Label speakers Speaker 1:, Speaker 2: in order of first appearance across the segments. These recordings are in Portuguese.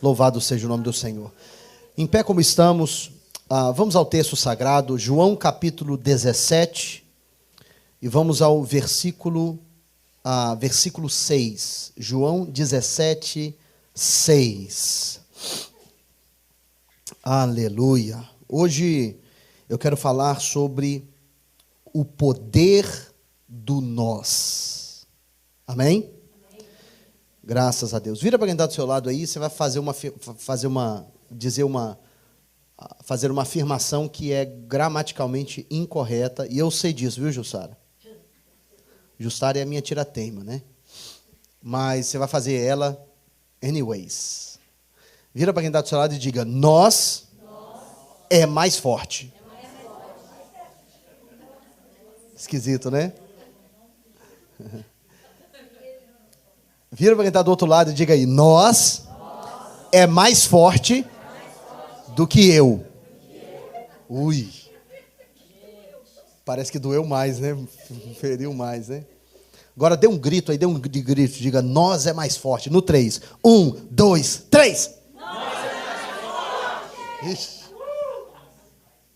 Speaker 1: Louvado seja o nome do Senhor. Em pé como estamos, vamos ao texto sagrado, João capítulo 17, e vamos ao versículo 6. João 17, 6. Aleluia. Hoje eu quero falar sobre o poder do nós. Amém? Graças a Deus. Vira para quem está do seu lado aí, você vai fazer uma afirmação que é gramaticalmente incorreta, e eu sei disso, viu, Jussara? Jussara é a minha tirateima, né? Mas você vai fazer ela anyways. Vira para quem está do seu lado e diga: nós é mais forte. Esquisito, né? Vira para quem está do outro lado e diga aí: nós é mais forte do que eu. Ui. Parece que doeu mais, né? Feriu mais, né? Agora dê um grito aí, diga: nós é mais forte. No 3. 1, 2, 3. Nós é mais forte. Ixi.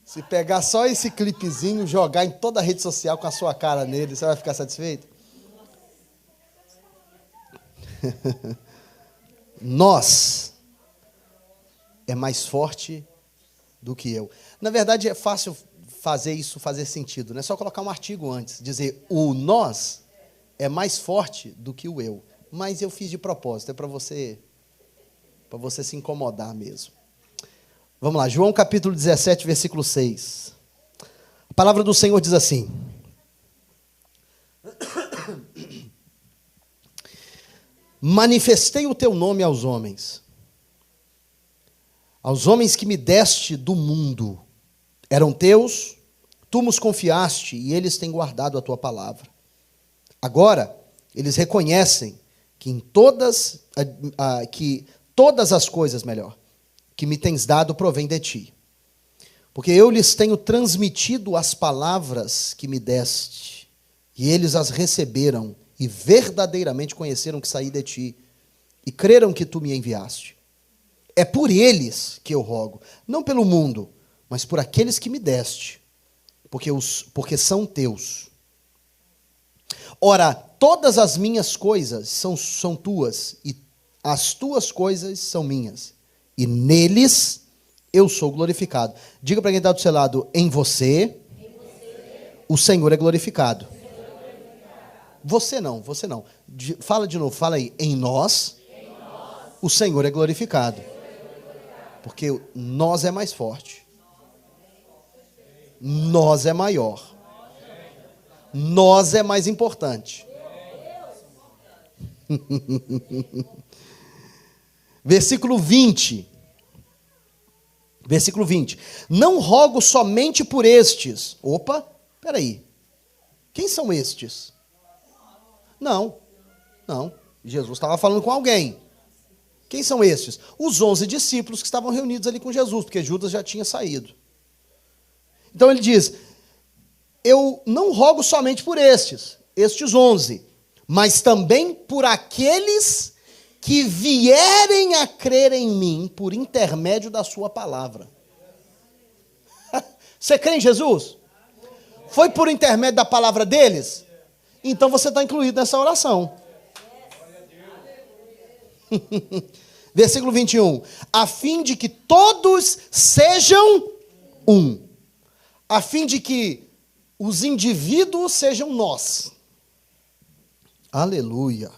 Speaker 1: Se pegar só esse clipezinho, jogar em toda a rede social com a sua cara nele, você vai ficar satisfeito? Nós é mais forte do que eu. Na verdade, é fácil fazer isso fazer sentido, né? É só colocar um artigo antes, dizer o nós é mais forte do que o eu. Mas eu fiz de propósito, é para você se incomodar mesmo. Vamos lá, João capítulo 17, versículo 6. A palavra do Senhor diz assim: manifestei o teu nome aos homens que me deste do mundo. Eram teus, tu nos confiaste, e eles têm guardado a tua palavra. Agora, eles reconhecem que todas as coisas, que me tens dado provém de ti. Porque eu lhes tenho transmitido as palavras que me deste, e eles as receberam, e verdadeiramente conheceram que saí de ti, e creram que tu me enviaste. É por eles que eu rogo, não pelo mundo, mas por aqueles que me deste, porque são teus. Ora, todas as minhas coisas são tuas, e as tuas coisas são minhas, e neles eu sou glorificado. Diga para quem está do seu lado: em você, o Senhor é glorificado. Você não. Fala de novo, fala aí. Em nós, o Senhor é glorificado. Porque nós é mais forte. Nós é maior. Nós é mais importante. Versículo 20. Não rogo somente por estes. Opa, peraí. Quem são estes? Não. Jesus estava falando com alguém. Quem são estes? Os 11 discípulos que estavam reunidos ali com Jesus, porque Judas já tinha saído. Então ele diz: eu não rogo somente por estes 11, mas também por aqueles que vierem a crer em mim por intermédio da sua palavra. Você crê em Jesus? Foi por intermédio da palavra deles? Então você está incluído nessa oração. Versículo 21. A fim de que todos sejam um. A fim de que os indivíduos sejam nós. Aleluia.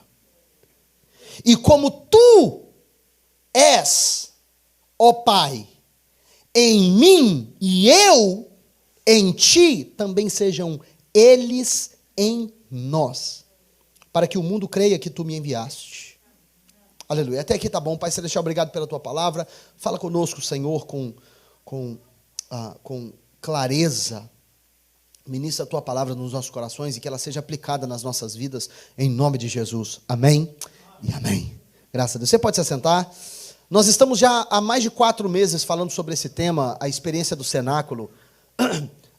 Speaker 1: E como tu és, ó Pai, em mim e eu em ti, também sejam eles em nós, para que o mundo creia que tu me enviaste. Aleluia. Até aqui tá bom, Pai Celestial, obrigado pela tua palavra. Fala conosco, Senhor, com clareza. Ministra a tua palavra nos nossos corações e que ela seja aplicada nas nossas vidas, em nome de Jesus. Amém e amém. Graças a Deus. Você pode se assentar. Nós estamos já há mais de 4 meses falando sobre esse tema, a experiência do cenáculo,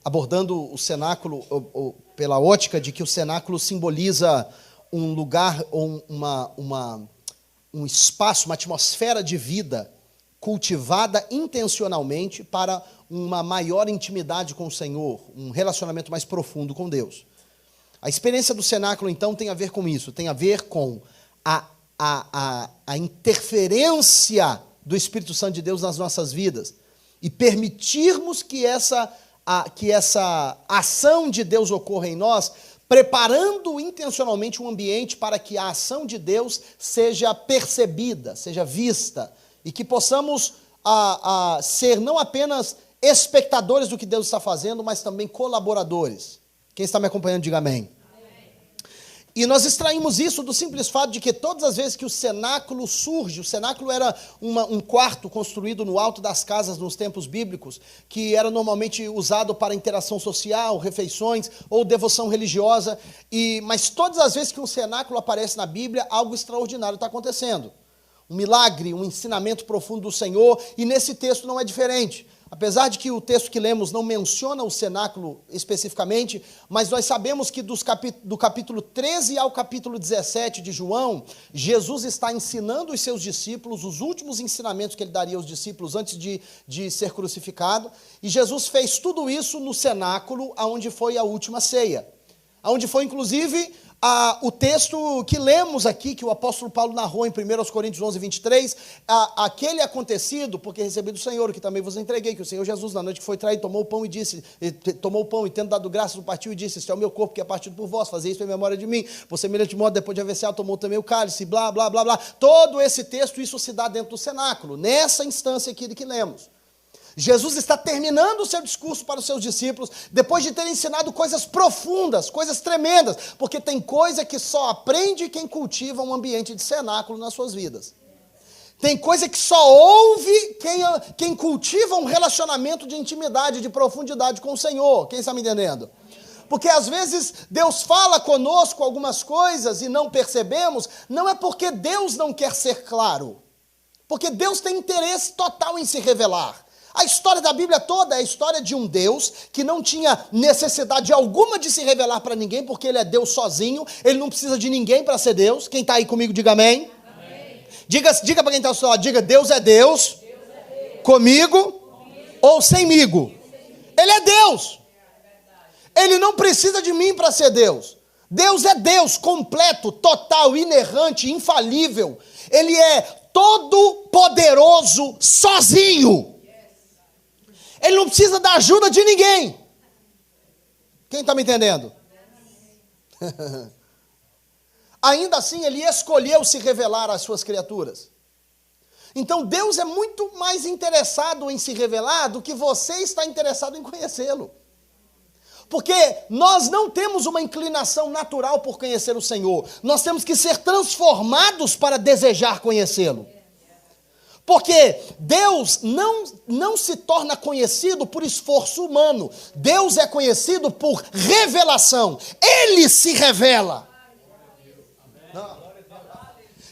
Speaker 1: abordando o cenáculo pela ótica de que o cenáculo simboliza um lugar, um espaço, uma atmosfera de vida cultivada intencionalmente para uma maior intimidade com o Senhor, um relacionamento mais profundo com Deus. A experiência do cenáculo, então, tem a ver com isso, tem a ver com a interferência do Espírito Santo de Deus nas nossas vidas e permitirmos que essa ação de Deus ocorra em nós, preparando intencionalmente um ambiente para que a ação de Deus seja percebida, seja vista, e que possamos ser não apenas espectadores do que Deus está fazendo, mas também colaboradores. Quem está me acompanhando, diga amém. E nós extraímos isso do simples fato de que todas as vezes que o cenáculo surge, o cenáculo era um quarto construído no alto das casas nos tempos bíblicos, que era normalmente usado para interação social, refeições ou devoção religiosa, mas todas as vezes que um cenáculo aparece na Bíblia, algo extraordinário está acontecendo. Um milagre, um ensinamento profundo do Senhor, e nesse texto não é diferente. Apesar de que o texto que lemos não menciona o cenáculo especificamente, mas nós sabemos que do capítulo 13 ao capítulo 17 de João, Jesus está ensinando os seus discípulos, os últimos ensinamentos que ele daria aos discípulos antes de ser crucificado, e Jesus fez tudo isso no cenáculo, onde foi a última ceia, onde foi inclusive o texto que lemos aqui, que o apóstolo Paulo narrou em 1 Coríntios 11, 23, aquele acontecido, porque recebi do Senhor, que também vos entreguei, que o Senhor Jesus, na noite que foi traído, tomou o pão e tendo dado graças, o partiu e disse, este é o meu corpo que é partido por vós, fazei isso em memória de mim. Por semelhante modo, depois de haver ceado, tomou também o cálice, blá, blá, blá, blá. Todo esse texto, isso se dá dentro do cenáculo, nessa instância aqui de que lemos. Jesus está terminando o seu discurso para os seus discípulos, depois de ter ensinado coisas profundas, coisas tremendas, porque tem coisa que só aprende quem cultiva um ambiente de cenáculo nas suas vidas. Tem coisa que só ouve quem cultiva um relacionamento de intimidade, de profundidade com o Senhor. Quem está me entendendo? Porque às vezes Deus fala conosco algumas coisas e não percebemos, não é porque Deus não quer ser claro, porque Deus tem interesse total em se revelar. A história da Bíblia toda é a história de um Deus que não tinha necessidade alguma de se revelar para ninguém, porque ele é Deus sozinho, ele não precisa de ninguém para ser Deus. Quem está aí comigo, diga amém. Amém. Diga para quem está ao seu lado, diga, Deus é Deus, comigo ou semigo. Ele é Deus. Ele não precisa de mim para ser Deus. Deus é Deus, completo, total, inerrante, infalível. Ele é todo poderoso, sozinho. Ele não precisa da ajuda de ninguém. Quem está me entendendo? Ainda assim, ele escolheu se revelar às suas criaturas. Então, Deus é muito mais interessado em se revelar do que você está interessado em conhecê-lo. Porque nós não temos uma inclinação natural por conhecer o Senhor. Nós temos que ser transformados para desejar conhecê-lo. Porque Deus não se torna conhecido por esforço humano. Deus é conhecido por revelação. Ele se revela.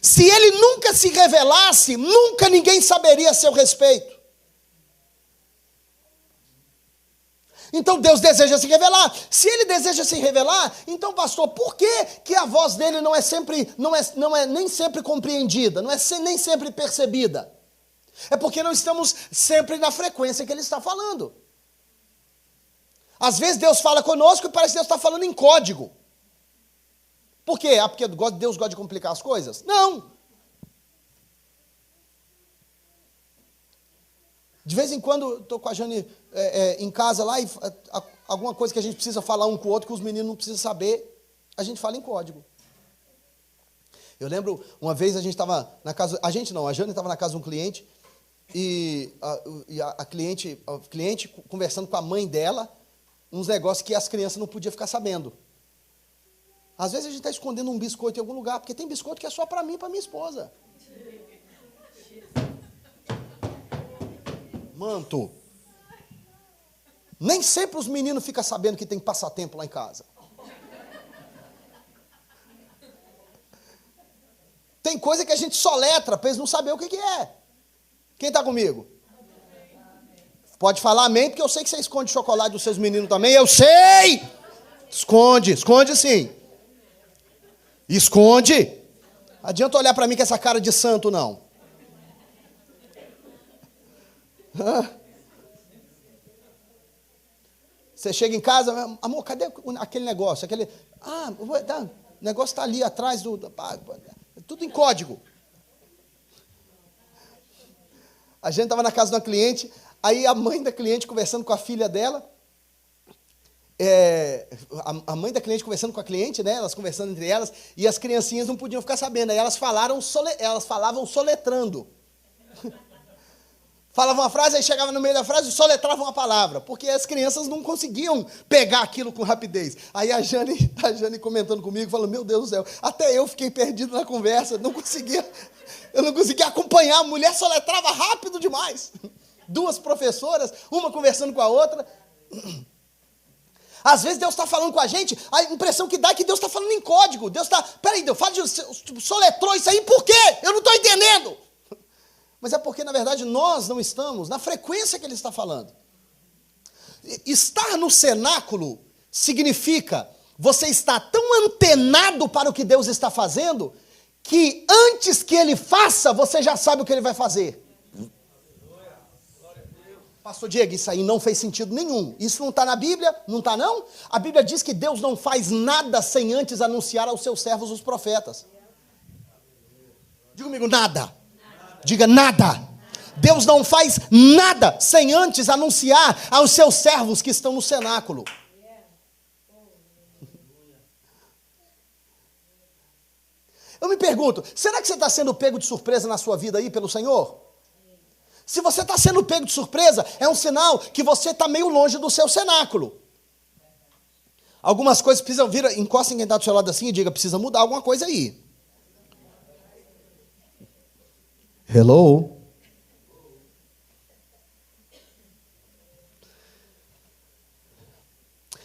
Speaker 1: Se ele nunca se revelasse, nunca ninguém saberia a seu respeito. Então Deus deseja se revelar. Se ele deseja se revelar, então pastor, por que a voz dele não é nem sempre compreendida, não é nem sempre percebida? É porque não estamos sempre na frequência que ele está falando. Às vezes Deus fala conosco e parece que Deus está falando em código. Por quê? Porque Deus gosta de complicar as coisas? Não. De vez em quando, estou com a Jane em casa lá, e alguma coisa que a gente precisa falar um com o outro, que os meninos não precisam saber, a gente fala em código. Eu lembro, uma vez a gente estava na casa, a Jane estava na casa de um cliente, e a cliente conversando com a mãe dela, uns negócios que as crianças não podiam ficar sabendo. Às vezes a gente está escondendo um biscoito em algum lugar, porque tem biscoito que é só para mim e para minha esposa. Manto. Nem sempre os meninos ficam sabendo que tem passatempo lá em casa. Tem coisa que a gente soletra para eles não saberem o que é. Quem está comigo? Pode falar amém, porque eu sei que você esconde chocolate dos seus meninos também. Eu sei! Esconde sim. Esconde. Adianta olhar para mim com essa cara de santo, não. Você chega em casa, amor, cadê aquele negócio? O negócio está ali atrás tudo em código. A gente estava na casa de uma cliente, aí a mãe da cliente conversando com a filha dela, a mãe da cliente conversando com a cliente, né? Elas conversando entre elas, e as criancinhas não podiam ficar sabendo. Aí elas falavam soletrando. Falavam uma frase, aí chegava no meio da frase e soletravam uma palavra, porque as crianças não conseguiam pegar aquilo com rapidez. Aí a Jane comentando comigo, falando, meu Deus do céu, até eu fiquei perdido na conversa, eu não conseguia acompanhar, a mulher soletrava rápido demais. Duas professoras, uma conversando com a outra. Às vezes Deus está falando com a gente, a impressão que dá é que Deus está falando em código. Deus está, peraí, Deus soletrou isso aí, por quê? Eu não estou entendendo. Mas é porque, na verdade, nós não estamos na frequência que Ele está falando. Estar no cenáculo significa você estar tão antenado para o que Deus está fazendo, que antes que Ele faça, você já sabe o que Ele vai fazer. Pastor Diego, isso aí não fez sentido nenhum. Isso não está na Bíblia? Não está não? A Bíblia diz que Deus não faz nada sem antes anunciar aos seus servos os profetas. Diga comigo, nada. Diga nada. Deus não faz nada sem antes anunciar aos seus servos que estão no cenáculo. Eu me pergunto, será que você está sendo pego de surpresa na sua vida aí pelo Senhor? Se você está sendo pego de surpresa, é um sinal que você está meio longe do seu cenáculo. Algumas coisas precisam vir, encosta em quem está do seu lado assim e diga, precisa mudar alguma coisa aí. Hello?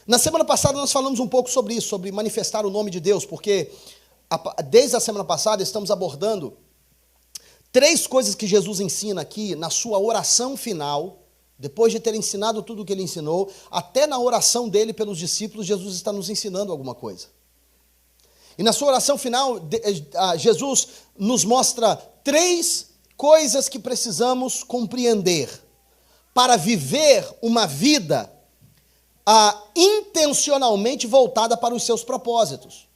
Speaker 1: Na semana passada nós falamos um pouco sobre isso, sobre manifestar o nome de Deus, porque desde a semana passada estamos abordando 3 coisas que Jesus ensina aqui na sua oração final, depois de ter ensinado tudo o que Ele ensinou, até na oração dele pelos discípulos, Jesus está nos ensinando alguma coisa. E na sua oração final, Jesus nos mostra 3 coisas que precisamos compreender para viver uma vida intencionalmente voltada para os seus propósitos.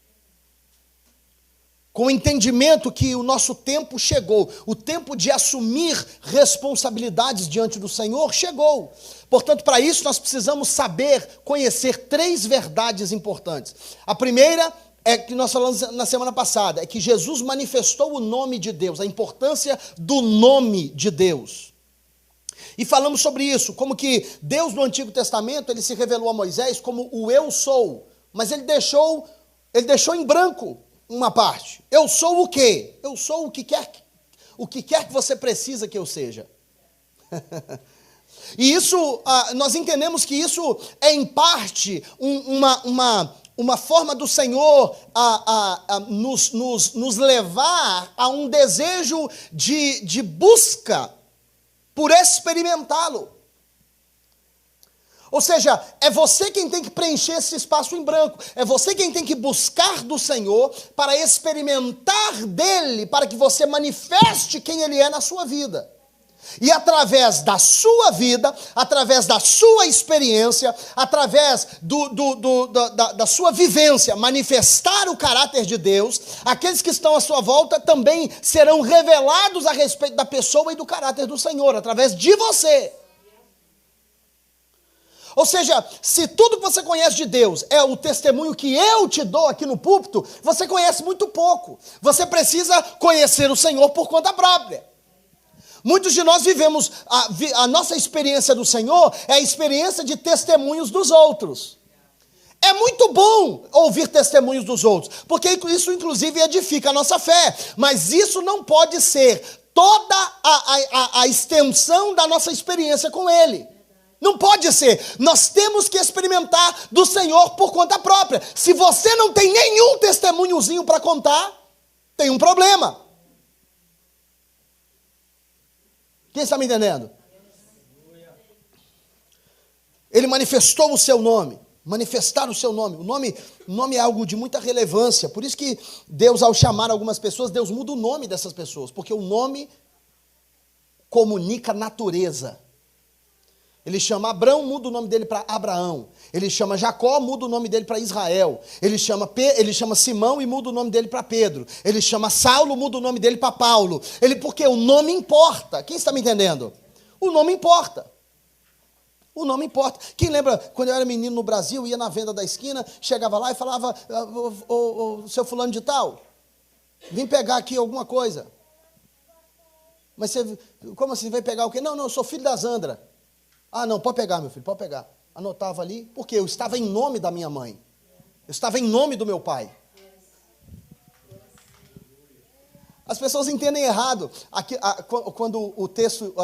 Speaker 1: Com o entendimento que o nosso tempo chegou, o tempo de assumir responsabilidades diante do Senhor chegou. Portanto, para isso nós precisamos saber, conhecer 3 verdades importantes. A primeira é que nós falamos na semana passada, é que Jesus manifestou o nome de Deus, a importância do nome de Deus. E falamos sobre isso, como que Deus no Antigo Testamento, Ele se revelou a Moisés como o eu sou, mas Ele deixou em branco uma parte. Eu sou o quê? Eu sou o que quer que você precisa que eu seja. E isso, nós entendemos que isso é em parte uma forma do Senhor nos levar a um desejo de busca por experimentá-lo. Ou seja, é você quem tem que preencher esse espaço em branco. É você quem tem que buscar do Senhor para experimentar dele, para que você manifeste quem ele é na sua vida. E através da sua vida, através da sua experiência, através da sua vivência, manifestar o caráter de Deus, aqueles que estão à sua volta também serão revelados a respeito da pessoa e do caráter do Senhor, através de você. Ou seja, se tudo que você conhece de Deus é o testemunho que eu te dou aqui no púlpito, você conhece muito pouco. Você precisa conhecer o Senhor por conta própria. Muitos de nós vivemos, a nossa experiência do Senhor é a experiência de testemunhos dos outros. É muito bom ouvir testemunhos dos outros, porque isso inclusive edifica a nossa fé, mas isso não pode ser toda a extensão da nossa experiência com Ele. Não pode ser. Nós temos que experimentar do Senhor por conta própria. Se você não tem nenhum testemunhozinho para contar, tem um problema. Quem está me entendendo? Ele manifestou o seu nome. Manifestar o seu nome. O nome é algo de muita relevância. Por isso que Deus, ao chamar algumas pessoas, Deus muda o nome dessas pessoas. Porque o nome comunica natureza. Ele chama Abrão, muda o nome dele para Abraão. Ele chama Jacó, muda o nome dele para Israel. Ele chama Simão e muda o nome dele para Pedro. Ele chama Saulo, muda o nome dele para Paulo. Porque o nome importa. Quem está me entendendo? O nome importa. O nome importa. Quem lembra, quando eu era menino no Brasil, ia na venda da esquina, chegava lá e falava, seu fulano de tal, vim pegar aqui alguma coisa. Mas você, como assim, vai pegar o quê? Não, eu sou filho da Zandra. Ah, não, pode pegar, meu filho, pode pegar. Anotava ali, porque eu estava em nome da minha mãe. Eu estava em nome do meu pai. As pessoas entendem errado. Quando o texto,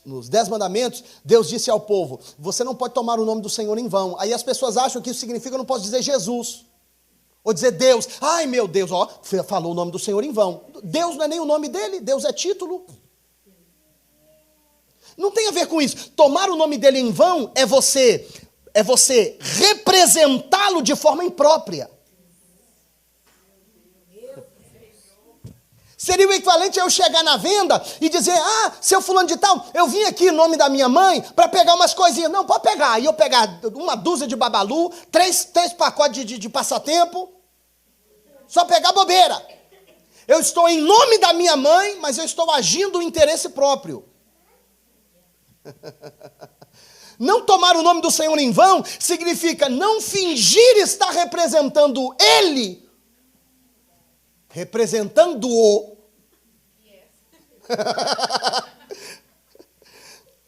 Speaker 1: nos 10 mandamentos, Deus disse ao povo, você não pode tomar o nome do Senhor em vão. Aí as pessoas acham que isso significa que eu não posso dizer Jesus. Ou dizer Deus. Ai, meu Deus, falou o nome do Senhor em vão. Deus não é nem o nome dele, Deus é título. Não tem a ver com isso. Tomar o nome dele em vão é você representá-lo de forma imprópria. Seria o equivalente a eu chegar na venda e dizer, seu fulano de tal, eu vim aqui em nome da minha mãe para pegar umas coisinhas. Não, pode pegar. E eu pegar uma dúzia de babalu, três pacotes de passatempo, só pegar bobeira. Eu estou em nome da minha mãe, mas eu estou agindo o interesse próprio. Não tomar o nome do Senhor em vão significa não fingir estar representando Ele, representando-o.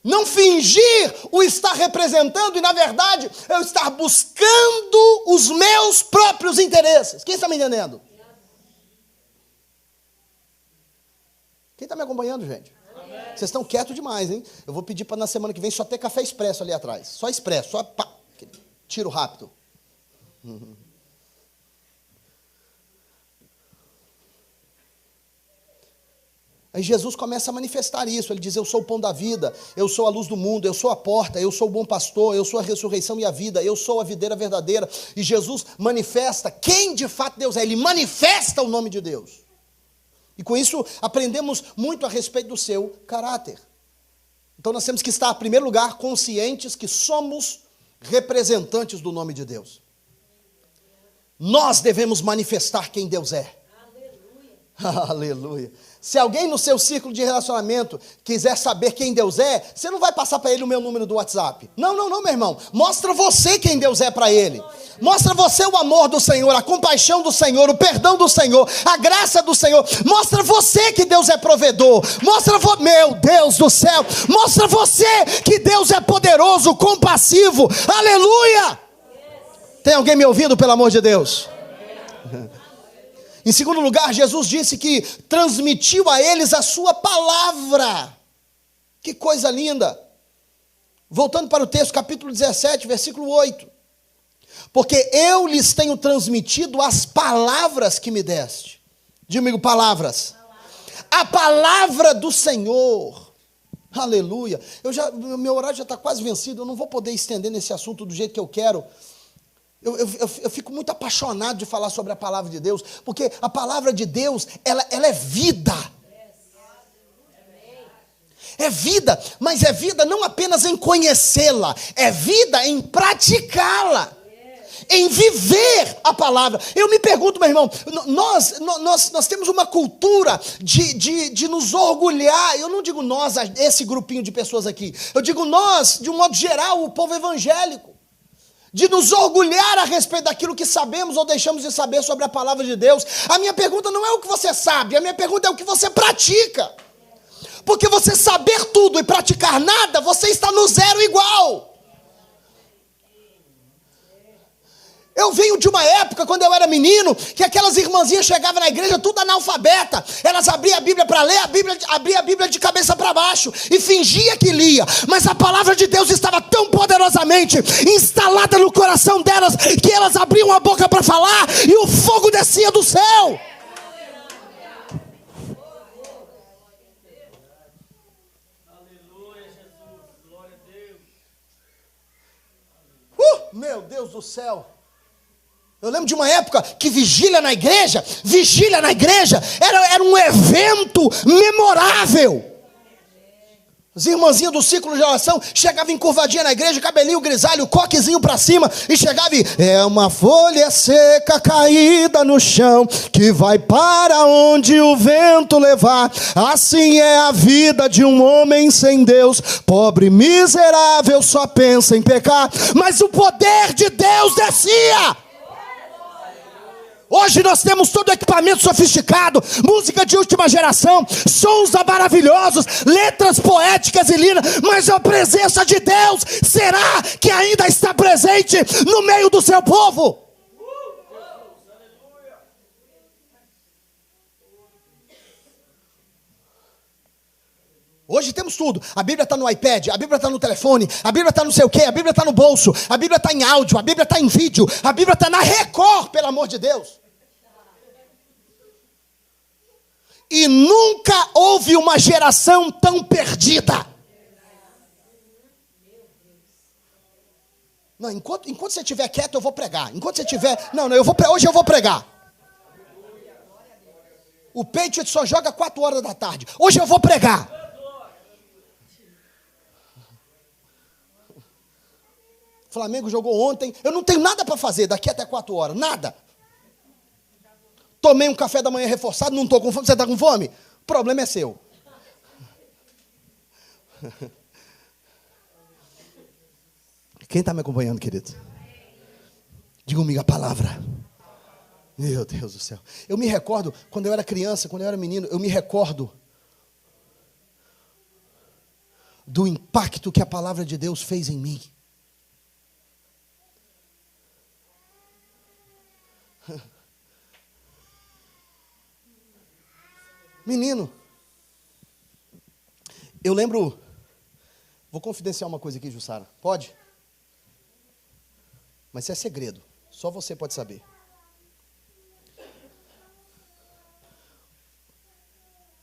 Speaker 1: Não fingir o estar representando e, na verdade, eu estar buscando os meus próprios interesses. Quem está me entendendo? Quem está me acompanhando, gente? Vocês estão quietos demais, hein? Eu vou pedir para na semana que vem só ter café expresso ali atrás. Só expresso, só pá, tiro rápido. Aí Jesus começa a manifestar isso. Ele diz, eu sou o pão da vida, eu sou a luz do mundo, eu sou a porta, eu sou o bom pastor, eu sou a ressurreição e a vida, eu sou a videira verdadeira. E Jesus manifesta quem de fato Deus é. Ele manifesta o nome de Deus. E com isso aprendemos muito a respeito do seu caráter. Então nós temos que estar, em primeiro lugar, conscientes que somos representantes do nome de Deus. Nós devemos manifestar quem Deus é. Aleluia. Aleluia. Se alguém no seu círculo de relacionamento quiser saber quem Deus é, você não vai passar para ele o meu número do WhatsApp. Não, meu irmão. Mostra você quem Deus é para ele. Mostra você o amor do Senhor, a compaixão do Senhor, o perdão do Senhor, a graça do Senhor. Mostra você que Deus é provedor. Meu Deus do céu. Mostra você que Deus é poderoso, compassivo. Aleluia. Tem alguém me ouvindo, pelo amor de Deus? Em segundo lugar, Jesus disse que transmitiu a eles a sua palavra. Que coisa linda. Voltando para o texto, capítulo 17, versículo 8. Porque eu lhes tenho transmitido as palavras que me deste. Diga comigo, palavras. A palavra do Senhor. Aleluia. Meu horário já está quase vencido, eu não vou poder estender nesse assunto do jeito que eu quero. Eu fico muito apaixonado de falar sobre a palavra de Deus, porque a palavra de Deus, ela é vida. É vida, mas é vida não apenas em conhecê-la, é vida em praticá-la, em viver a palavra. Eu me pergunto, meu irmão, nós temos uma cultura de nos orgulhar. Eu não digo nós, esse grupinho de pessoas aqui, eu digo nós, de um modo geral, o povo evangélico. De nos orgulhar a respeito daquilo que sabemos ou deixamos de saber sobre a palavra de Deus. A minha pergunta não é o que você sabe, a minha pergunta é o que você pratica. Porque você saber tudo e praticar nada, você está no zero igual. Eu venho de uma época, quando eu era menino, que aquelas irmãzinhas chegavam na igreja tudo analfabeta. Elas abriam a Bíblia para ler, abria a Bíblia de cabeça para baixo e fingia que lia. Mas a palavra de Deus estava tão poderosamente instalada no coração delas, que elas abriam a boca para falar e o fogo descia do céu. Meu Deus do céu. Eu lembro de uma época que vigília na igreja era um evento memorável. As irmãzinhas do ciclo de oração chegavam encurvadinha na igreja, cabelinho grisalho, coquezinho para cima, e chegava e... É uma folha seca caída no chão, que vai para onde o vento levar. Assim é a vida de um homem sem Deus, pobre, miserável, só pensa em pecar. Mas o poder de Deus descia. Hoje nós temos todo equipamento sofisticado, música de última geração, sons maravilhosos, letras poéticas e lindas, mas a presença de Deus, será que ainda está presente no meio do seu povo? Hoje temos tudo, a Bíblia está no iPad, a Bíblia está no telefone, a Bíblia está não sei o que, a Bíblia está no bolso, a Bíblia está em áudio, a Bíblia está em vídeo, a Bíblia está na Record, pelo amor de Deus. E nunca houve uma geração tão perdida. Não, enquanto você estiver quieto, eu vou pregar. Enquanto você estiver... hoje eu vou pregar. O Patriot só joga 4 horas da tarde. Hoje eu vou pregar. O Flamengo jogou ontem. Eu não tenho nada para fazer daqui até 4 horas. Nada. Tomei um café da manhã reforçado, não estou com fome. Você está com fome? O problema é seu. Quem está me acompanhando, querido? Diga comigo a palavra. Meu Deus do céu. Eu me recordo, quando eu era criança, quando eu era menino, eu me recordo do impacto que a palavra de Deus fez em mim. Menino, eu lembro, vou confidenciar uma coisa aqui, Jussara, pode? Mas isso é segredo, só você pode saber.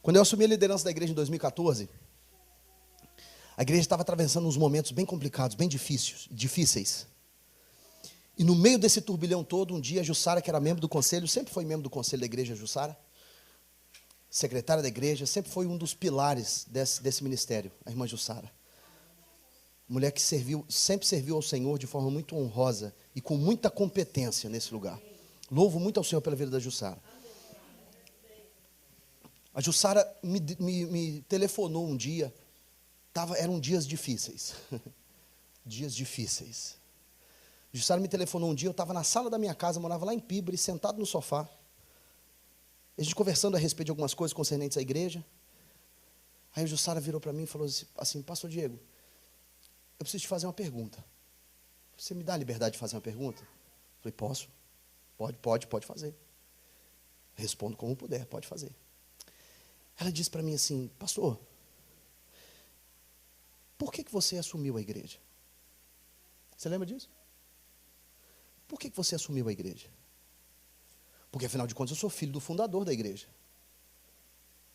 Speaker 1: Quando eu assumi a liderança da igreja em 2014, a igreja estava atravessando uns momentos bem complicados, bem difíceis. E no meio desse turbilhão todo, um dia a Jussara, que era membro do conselho, sempre foi membro do conselho da igreja, Jussara, secretária da igreja, sempre foi um dos pilares desse ministério, a irmã Jussara. Mulher que sempre serviu ao Senhor de forma muito honrosa e com muita competência nesse lugar. Louvo muito ao Senhor pela vida da Jussara. A Jussara me telefonou um dia, eram dias difíceis. Dias difíceis. A Jussara me telefonou um dia, eu estava na sala da minha casa, morava lá em Pibre, sentado no sofá. A gente conversando a respeito de algumas coisas concernentes à igreja. Aí a Jussara virou para mim e falou assim, pastor Diego, eu preciso te fazer uma pergunta. Você me dá a liberdade de fazer uma pergunta? Eu falei, posso? Pode fazer. Respondo como puder, pode fazer. Ela disse para mim assim, pastor, por que você assumiu a igreja? Você lembra disso? Por que você assumiu a igreja? Porque, afinal de contas, eu sou filho do fundador da igreja.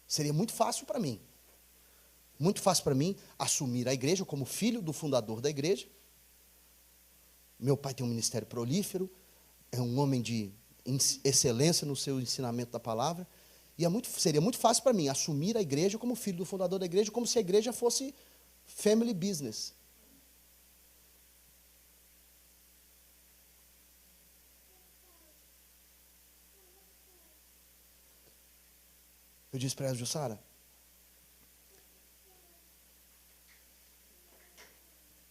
Speaker 1: Seria muito fácil para mim assumir a igreja como filho do fundador da igreja. Meu pai tem um ministério prolífero, é um homem de excelência no seu ensinamento da palavra, e seria muito fácil para mim assumir a igreja como filho do fundador da igreja, como se a igreja fosse family business. Eu disse para ela, Jussara,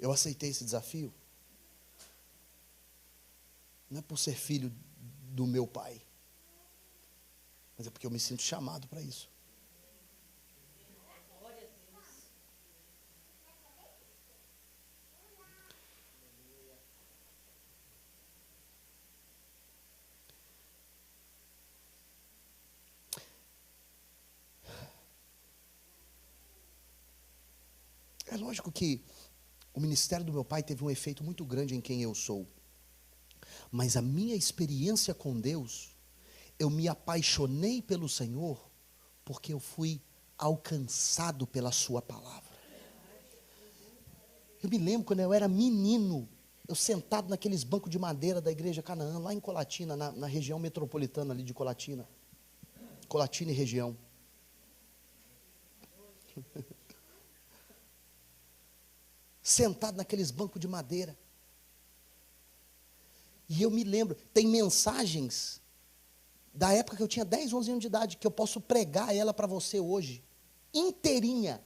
Speaker 1: eu aceitei esse desafio, não é por ser filho do meu pai, mas é porque eu me sinto chamado para isso. É lógico que o ministério do meu pai teve um efeito muito grande em quem eu sou. Mas a minha experiência com Deus, eu me apaixonei pelo Senhor, porque eu fui alcançado pela sua palavra. Eu me lembro quando eu era menino, Eu sentado naqueles bancos de madeira da igreja Canaã, lá em Colatina, na região metropolitana ali de Colatina. Colatina e região. Sentado naqueles bancos de madeira. E eu me lembro, tem mensagens da época que eu tinha 10, 11 anos de idade, que eu posso pregar ela para você hoje, inteirinha.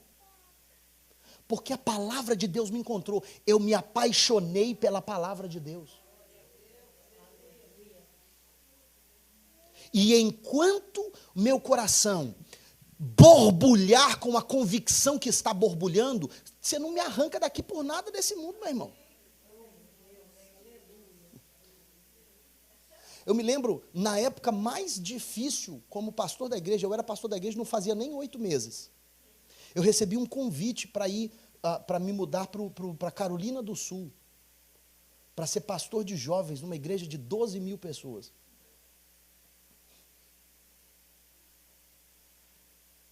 Speaker 1: Porque a palavra de Deus me encontrou. Eu me apaixonei pela palavra de Deus. E enquanto meu coração borbulhar com a convicção que está borbulhando, você não me arranca daqui por nada desse mundo, meu irmão. Eu me lembro, na época mais difícil, como pastor da igreja, eu era pastor da igreja, não fazia nem 8 meses. Eu recebi um convite para ir, para me mudar para Carolina do Sul, para ser pastor de jovens numa igreja de 12 mil pessoas.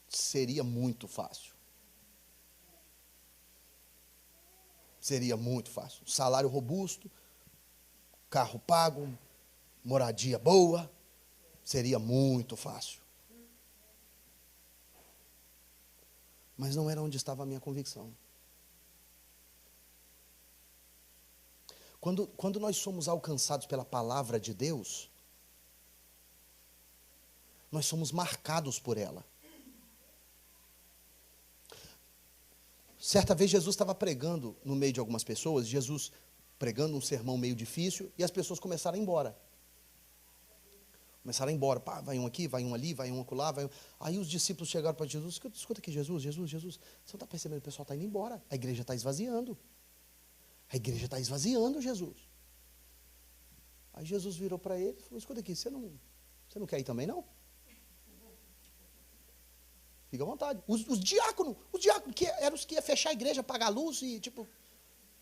Speaker 1: Seria muito fácil. Seria muito fácil. Salário robusto, carro pago, moradia boa, seria muito fácil. Mas não era onde estava a minha convicção. Quando nós somos alcançados pela palavra de Deus, nós somos marcados por ela. Certa vez Jesus estava pregando no meio de algumas pessoas, Jesus pregando um sermão meio difícil, e as pessoas começaram a ir embora. Começaram a ir embora, pá, vai um aqui, vai um ali, vai um acolá, vai um... Aí os discípulos chegaram para Jesus, escuta aqui, Jesus, você não está percebendo, o pessoal está indo embora, a igreja está esvaziando. A igreja está esvaziando, Jesus. Aí Jesus virou para ele e falou, escuta aqui, você não quer ir também, não? Fica à vontade. Os diáconos, que eram os que iam fechar a igreja, apagar a luz e, tipo...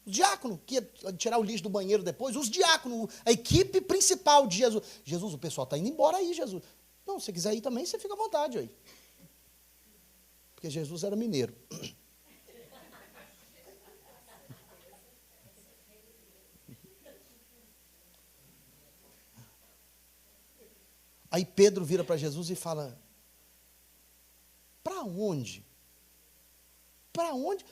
Speaker 1: Os diáconos, que ia tirar o lixo do banheiro depois, os diáconos, a equipe principal de Jesus. Jesus, o pessoal está indo embora aí, Jesus. Não, se você quiser ir também, você fica à vontade aí. Porque Jesus era mineiro. Aí Pedro vira para Jesus e fala, para onde? Para onde?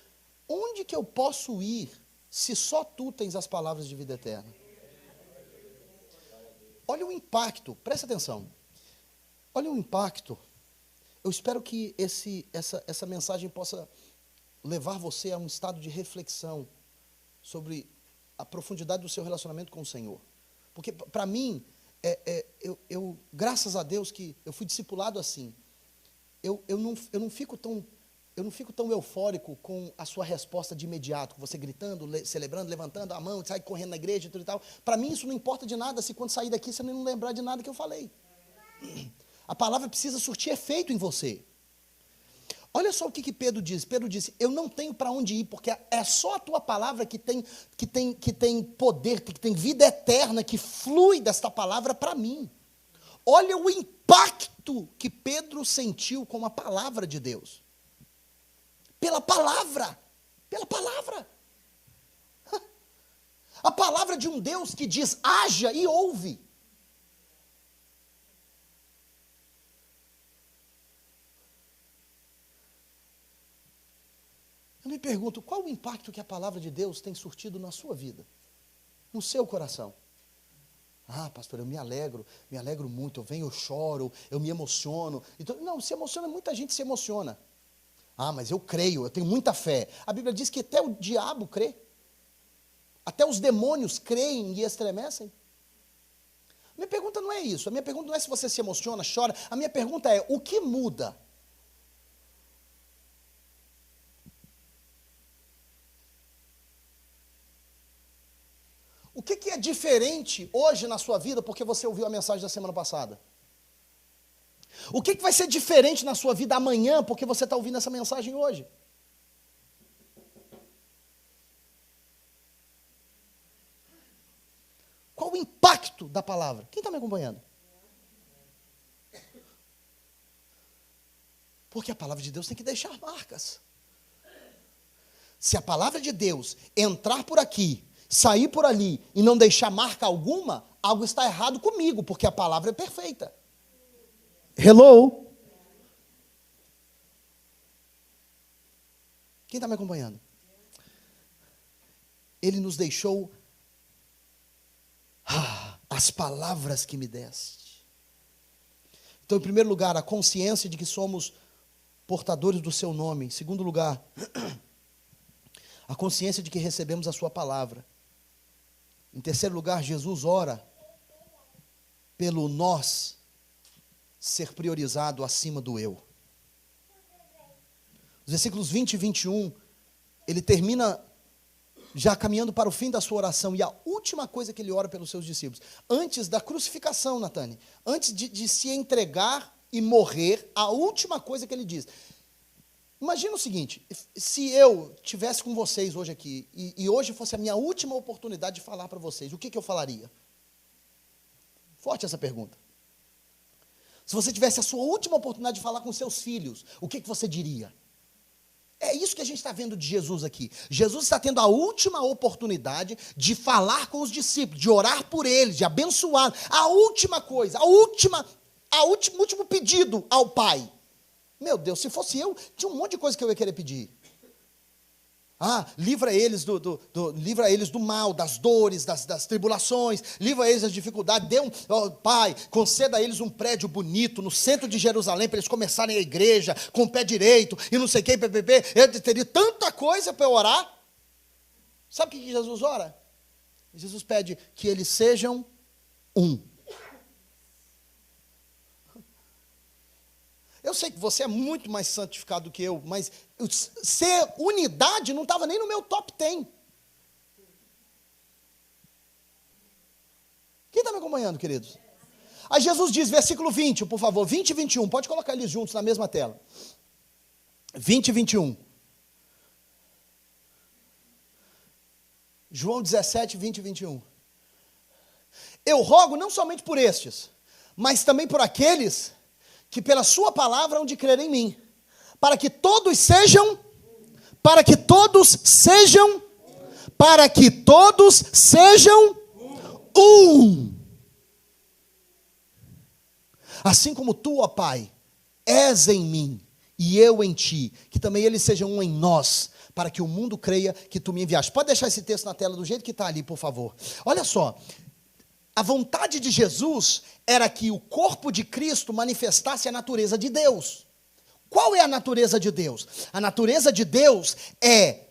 Speaker 1: Onde que eu posso ir se só tu tens as palavras de vida eterna? Olha o impacto, presta atenção. Olha o impacto. Eu espero que essa mensagem possa levar você a um estado de reflexão sobre a profundidade do seu relacionamento com o Senhor. Porque, para mim, graças a Deus que eu fui discipulado assim, eu não fico tão eufórico com a sua resposta de imediato, com você gritando, celebrando, levantando a mão, sai correndo na igreja e tudo e tal. Para mim isso não importa de nada, se quando sair daqui você não lembrar de nada que eu falei. A palavra precisa surtir efeito em você. Olha só o que Pedro diz. Pedro disse, eu não tenho para onde ir, porque é só a tua palavra que tem poder, que tem vida eterna, que flui desta palavra para mim. Olha o impacto que Pedro sentiu com a palavra de Deus. Pela palavra. Pela palavra. A palavra de um Deus que diz, haja e ouve. Eu me pergunto, qual o impacto que a palavra de Deus tem surtido na sua vida? No seu coração? Ah, pastor, eu me alegro muito, eu venho, eu choro, eu me emociono. Então, não, se emociona, muita gente se emociona. Ah, mas eu creio, eu tenho muita fé. A Bíblia diz que até o diabo crê. Até os demônios creem e estremecem. Minha pergunta não é isso. A minha pergunta não é se você se emociona, chora. A minha pergunta é, o que muda? O que é diferente hoje na sua vida porque você ouviu a mensagem da semana passada? O que vai ser diferente na sua vida amanhã porque você está ouvindo essa mensagem hoje? Qual o impacto da palavra? Quem está me acompanhando? Porque a palavra de Deus tem que deixar marcas. Se a palavra de Deus entrar por aqui sair por ali e não deixar marca alguma, algo está errado comigo, porque a palavra é perfeita. Hello? Quem está me acompanhando? Ele nos deixou as palavras que me deste. Então, em primeiro lugar, a consciência de que somos portadores do seu nome. Em segundo lugar, a consciência de que recebemos a sua palavra. Em terceiro lugar, Jesus ora pelo nós ser priorizado acima do eu. Os versículos 20 e 21, ele termina já caminhando para o fim da sua oração, e a última coisa que ele ora pelos seus discípulos, antes da crucificação, Natane, antes de se entregar e morrer, a última coisa que ele diz. Imagina o seguinte, se eu estivesse com vocês hoje aqui, e hoje fosse a minha última oportunidade de falar para vocês, o que eu falaria? Forte essa pergunta. Se você tivesse a sua última oportunidade de falar com seus filhos, o que você diria? É isso que a gente está vendo de Jesus aqui. Jesus está tendo a última oportunidade de falar com os discípulos, de orar por eles, de abençoar. A última coisa, o último pedido ao Pai. Meu Deus, se fosse eu, tinha um monte de coisa que eu ia querer pedir. Livra eles livra eles do mal, das dores, das tribulações, livra eles das dificuldades, Pai, conceda a eles um prédio bonito no centro de Jerusalém, para eles começarem a igreja, com o pé direito, e não sei quem, eu teria tanta coisa para eu orar. Sabe o que Jesus ora? Jesus pede que eles sejam um. Eu sei que você é muito mais santificado do que eu, mas ser unidade não estava nem no meu top 10. Quem está me acompanhando, queridos? Aí Jesus diz, versículo 20, por favor, 20 e 21, pode colocar eles juntos na mesma tela. 20 e 21. João 17, 20 e 21. Eu rogo não somente por estes, mas também por aqueles que pela sua palavra hão de crer em mim, para que todos sejam um. Assim como tu, ó Pai, és em mim e eu em ti, que também eles sejam um em nós, para que o mundo creia que tu me enviaste. Pode deixar esse texto na tela do jeito que está ali, por favor. Olha só. A vontade de Jesus era que o corpo de Cristo manifestasse a natureza de Deus. Qual é a natureza de Deus? A natureza de Deus é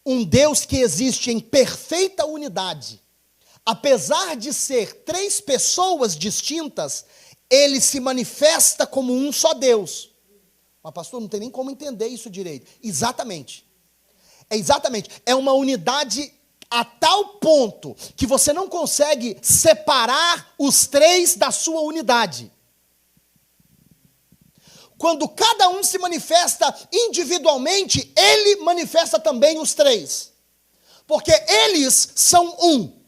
Speaker 1: um Deus que existe em perfeita unidade. Apesar de ser três pessoas distintas, ele se manifesta como um só Deus. Mas pastor, não tem nem como entender isso direito. Exatamente. É uma unidade a tal ponto que você não consegue separar os três da sua unidade. Quando cada um se manifesta individualmente, ele manifesta também os três. Porque eles são um.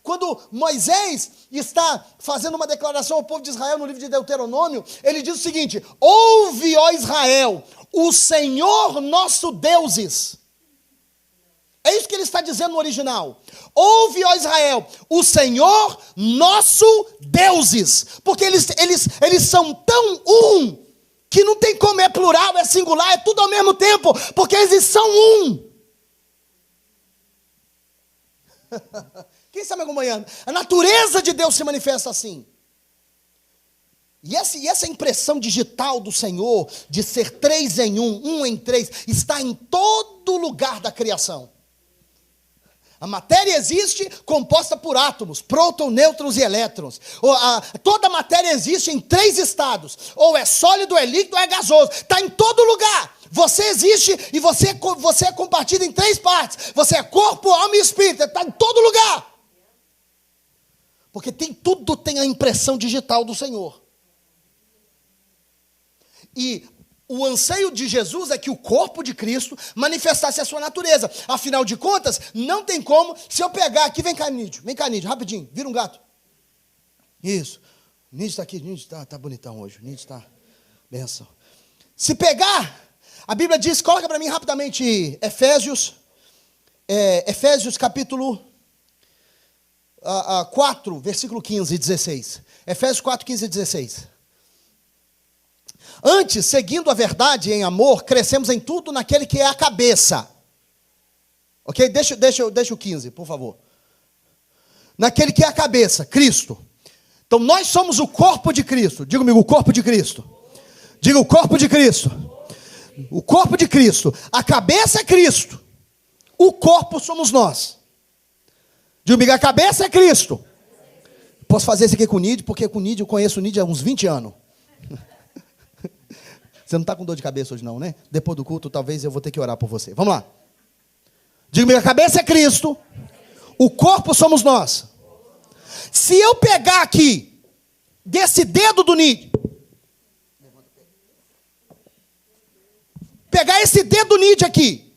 Speaker 1: Quando Moisés está fazendo uma declaração ao povo de Israel no livro de Deuteronômio, ele diz o seguinte: ouve, ó Israel, o Senhor nosso deuses. É isso que ele está dizendo no original. Ouve, ó Israel, o Senhor nosso deuses. Porque eles são tão um, que não tem como, é plural, é singular, é tudo ao mesmo tempo. Porque eles são um. Quem está me acompanhando? A natureza de Deus se manifesta assim. E essa impressão digital do Senhor, de ser três em um em três, está em todo lugar da criação. A matéria existe composta por átomos, prótons, nêutrons e elétrons. Toda a matéria existe em três estados. Ou é sólido, é líquido, ou é gasoso. Está em todo lugar. Você existe e você é compartido em três partes. Você é corpo, alma e espírito. Está em todo lugar. Porque tudo tem a impressão digital do Senhor. E o anseio de Jesus é que o corpo de Cristo manifestasse a sua natureza. Afinal de contas, não tem como, se eu pegar aqui, vem cá, Nídio, rapidinho, vira um gato. Isso, o Nídio está aqui, o Nídio está bonitão hoje, o Nídio está, benção. Se pegar, a Bíblia diz, coloca para mim rapidamente Efésios, Efésios capítulo 4, versículo 15 e 16. Efésios 4, 15 e 16. Antes, seguindo a verdade em amor, crescemos em tudo naquele que é a cabeça. Ok? Deixa o 15, por favor. Naquele que é a cabeça, Cristo. Então nós somos o corpo de Cristo. Diga comigo, o corpo de Cristo. Diga o corpo de Cristo. O corpo de Cristo. A cabeça é Cristo. O corpo somos nós. Diga comigo, a cabeça é Cristo. Posso fazer isso aqui com o Nid, porque com o Nid eu conheço o Nid há uns 20 anos. Você não está com dor de cabeça hoje não, né? Depois do culto talvez eu vou ter que orar por você. Vamos lá. Diga comigo, a cabeça é Cristo. O corpo somos nós. Se eu pegar aqui, desse dedo do Nid, pegar esse dedo do Nid aqui,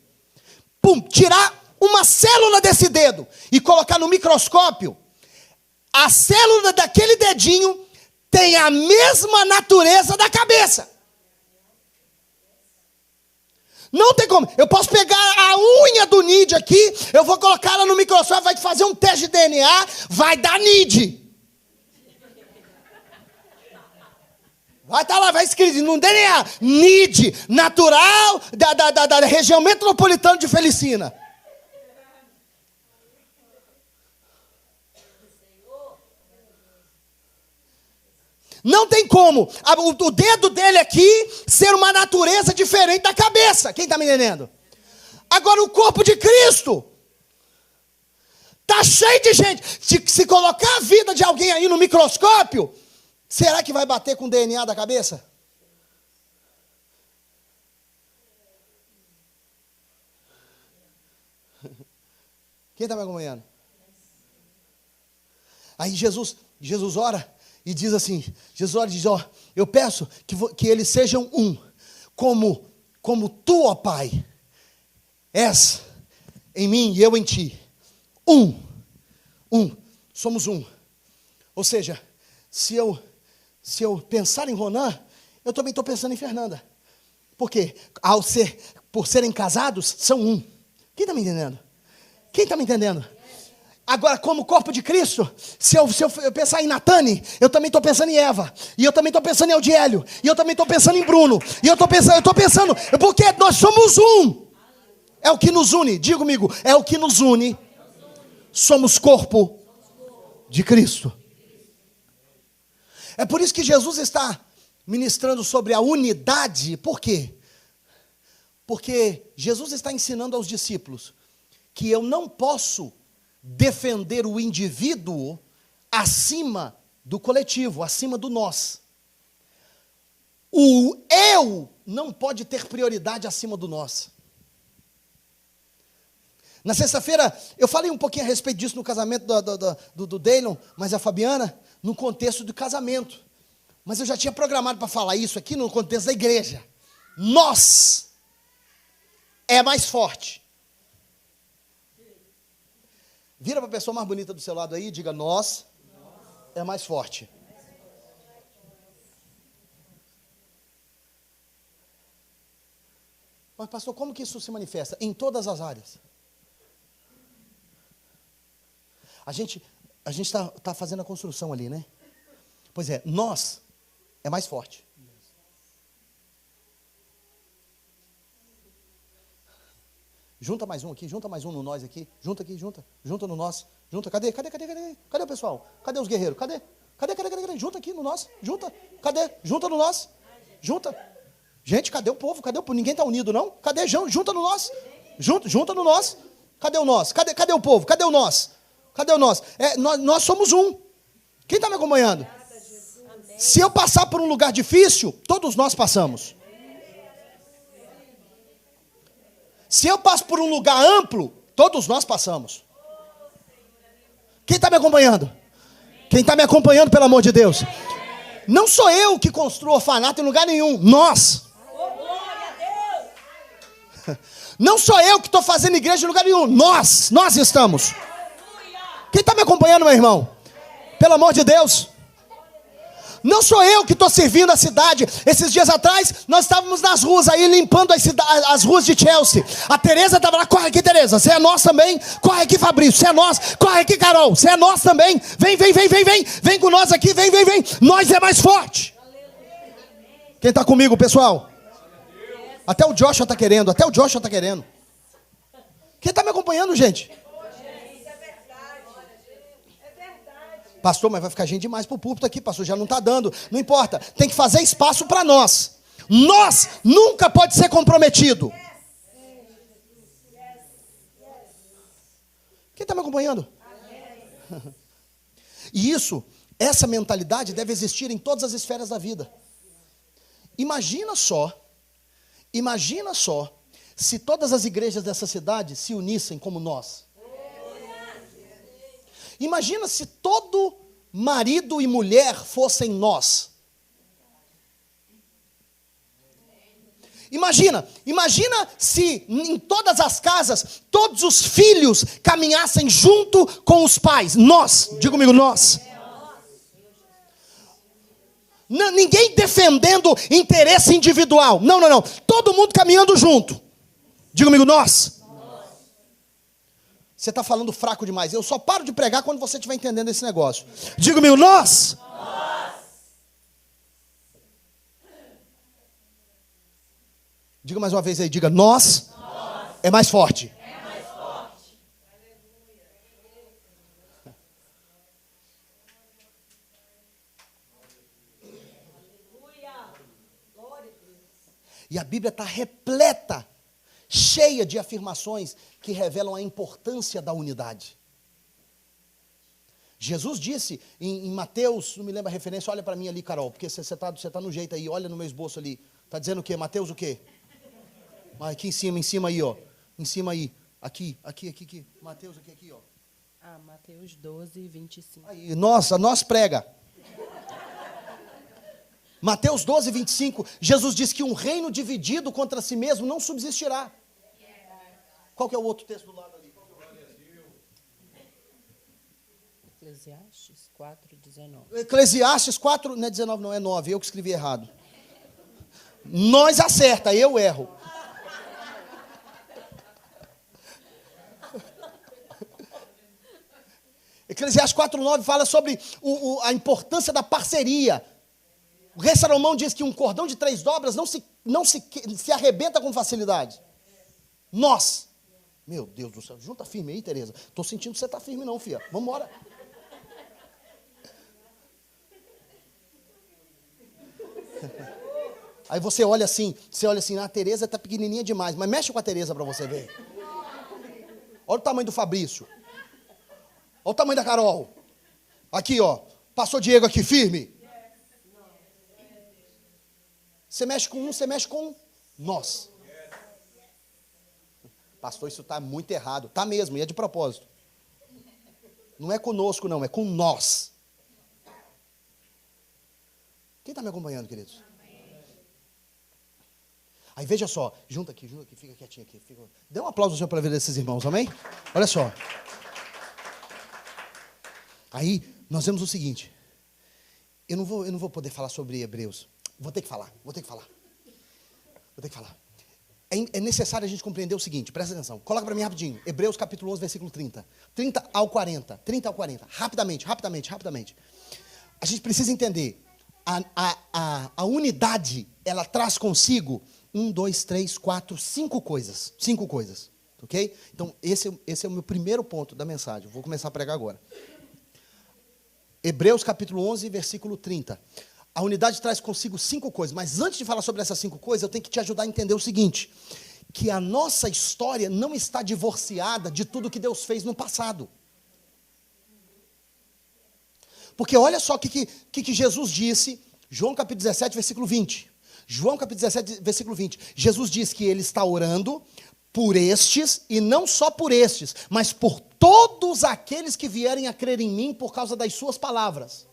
Speaker 1: tirar uma célula desse dedo e colocar no microscópio, a célula daquele dedinho tem a mesma natureza da cabeça. Não tem como. Eu posso pegar a unha do Nid aqui, eu vou colocar ela no microscópio, vai fazer um teste de DNA, vai dar Nid. Vai estar lá, vai escrito no DNA, Nid, natural da região metropolitana de Felicina. Não tem como o dedo dele aqui ser uma natureza diferente da cabeça. Quem está me entendendo? Agora o corpo de Cristo está cheio de gente. Se colocar a vida de alguém aí no microscópio, será que vai bater com o DNA da cabeça? Quem está me acompanhando? Aí Jesus ora. E diz assim, Jesus ora e diz, eu peço que eles sejam um, como tu, ó Pai, és em mim e eu em ti. Um, somos um. Ou seja, se eu pensar em Ronan, eu também estou pensando em Fernanda. Por quê? Por serem casados, são um. Quem está me entendendo? Quem está me entendendo? Agora, como corpo de Cristo, se eu pensar em Natane, eu também estou pensando em Eva. E eu também estou pensando em Audiélio. E eu também estou pensando em Bruno. E eu estou pensando, porque nós somos um. É o que nos une, diga comigo, é o que nos une. Somos corpo de Cristo. É por isso que Jesus está ministrando sobre a unidade. Por quê? Porque Jesus está ensinando aos discípulos que eu não posso defender o indivíduo acima do coletivo, acima do nós. O eu não pode ter prioridade acima do nós. Na sexta-feira, eu falei um pouquinho a respeito disso no casamento do Deylon, mas a Fabiana, no contexto do casamento. Mas eu já tinha programado para falar isso aqui no contexto da igreja. Nós é mais forte. Vira para a pessoa mais bonita do seu lado aí e diga, nós é mais forte. Mas pastor, como que isso se manifesta? Em todas as áreas. A gente está fazendo a construção ali, né? Pois é, nós é mais forte. Junta mais um aqui, junta mais um no nós aqui. Junta aqui, junta no nós. Junta, cadê o pessoal? Cadê os guerreiros? Cadê? Junta aqui no nós. Junta, cadê? Junta no nós. Junta. Gente, cadê o povo? Ninguém está unido, não? Cadê? Junta no nós. Junta no nós. Cadê o nós? Cadê o povo? Cadê o nós? Cadê o nós? Nós somos um. Quem está me acompanhando? Se eu passar por um lugar difícil, todos nós passamos. Se eu passo por um lugar amplo, todos nós passamos. Quem está me acompanhando? Quem está me acompanhando, pelo amor de Deus? Não sou eu que construo orfanato em lugar nenhum. Nós. Não sou eu que estou fazendo igreja em lugar nenhum. Nós estamos. Quem está me acompanhando, meu irmão? Pelo amor de Deus. Não sou eu que estou servindo a cidade. Esses dias atrás, nós estávamos nas ruas aí, limpando as ruas de Chelsea. A Tereza estava lá, corre aqui, Tereza, você é nós também. Corre aqui, Fabrício, você é nós. Corre aqui, Carol, você é nós também. Vem. Vem com nós aqui, vem. Nós é mais forte. Quem está comigo, pessoal? Até o Joshua está querendo. Quem está me acompanhando, gente? Pastor, mas vai ficar gente demais para o púlpito aqui, pastor, já não está dando. Não importa, tem que fazer espaço para nós. Nós nunca pode ser comprometido. Quem está me acompanhando? E essa mentalidade deve existir em todas as esferas da vida. Imagina só, se todas as igrejas dessa cidade se unissem como nós. Imagina se todo marido e mulher fossem nós. Imagina se em todas as casas, todos os filhos caminhassem junto com os pais. Nós, diga comigo, nós. Ninguém defendendo interesse individual. Não. Todo mundo caminhando junto. Diga comigo, nós. Você está falando fraco demais. Eu só paro de pregar quando você estiver entendendo esse negócio. Diga comigo, nós. Diga mais uma vez aí, diga, nós. É mais forte. E a Bíblia está repleta, cheia de afirmações que revelam a importância da unidade. Jesus disse em Mateus, não me lembro a referência, olha para mim ali, Carol, porque você tá no jeito aí, olha no meu esboço ali. Está dizendo o quê? Mateus o quê? Aqui em cima aí, ó. Em cima aí. Aqui. Mateus aqui, ó.
Speaker 2: Mateus 12, 25.
Speaker 1: Aí, nós prega. Mateus 12, 25, Jesus diz que um reino dividido contra si mesmo não subsistirá. Qual que é o outro texto do lado ali?
Speaker 2: Eclesiastes 4, 19.
Speaker 1: Eclesiastes 4, não é 19 não, é 9, eu que escrevi errado. Nós acerta, eu erro. Eclesiastes 4:9 fala sobre a importância da parceria. O rei Salomão diz que um cordão de 3 dobras não se arrebenta com facilidade. Nós. Meu Deus do céu, junta firme aí, Tereza. Estou sentindo que você está firme não, filha. Vamos embora. Aí você olha assim, a Tereza está pequenininha demais, mas mexe com a Tereza para você ver. Olha o tamanho do Fabrício. Olha o tamanho da Carol. Aqui, ó. Pastor Diego aqui, firme. Você mexe com você mexe com nós. Pastor, isso está muito errado. Está mesmo, e é de propósito. Não é conosco, não, é com nós. Quem está me acompanhando, queridos? Aí veja só, junta aqui, fica quietinho aqui. Dê um aplauso ao Senhor para ver esses irmãos, amém? Olha só. Aí nós vemos o seguinte. Eu não vou poder falar sobre Hebreus. Vou ter que falar. É necessário a gente compreender o seguinte, presta atenção. Coloca para mim rapidinho. Hebreus capítulo 11, versículo 30. 30 ao 40. Rapidamente. A gente precisa entender. A unidade, ela traz consigo 1, 2, 3, 4, 5 coisas. 5 coisas. Ok? Então, esse é o meu primeiro ponto da mensagem. Vou começar a pregar agora. Hebreus capítulo 11, versículo 30. A unidade traz consigo 5 coisas. Mas antes de falar sobre essas 5 coisas, eu tenho que te ajudar a entender o seguinte. Que a nossa história não está divorciada de tudo que Deus fez no passado. Porque olha só o que Jesus disse, João capítulo 17, versículo 20. João capítulo 17, versículo 20. Jesus diz que ele está orando por estes, e não só por estes, mas por todos aqueles que vierem a crer em mim por causa das suas palavras.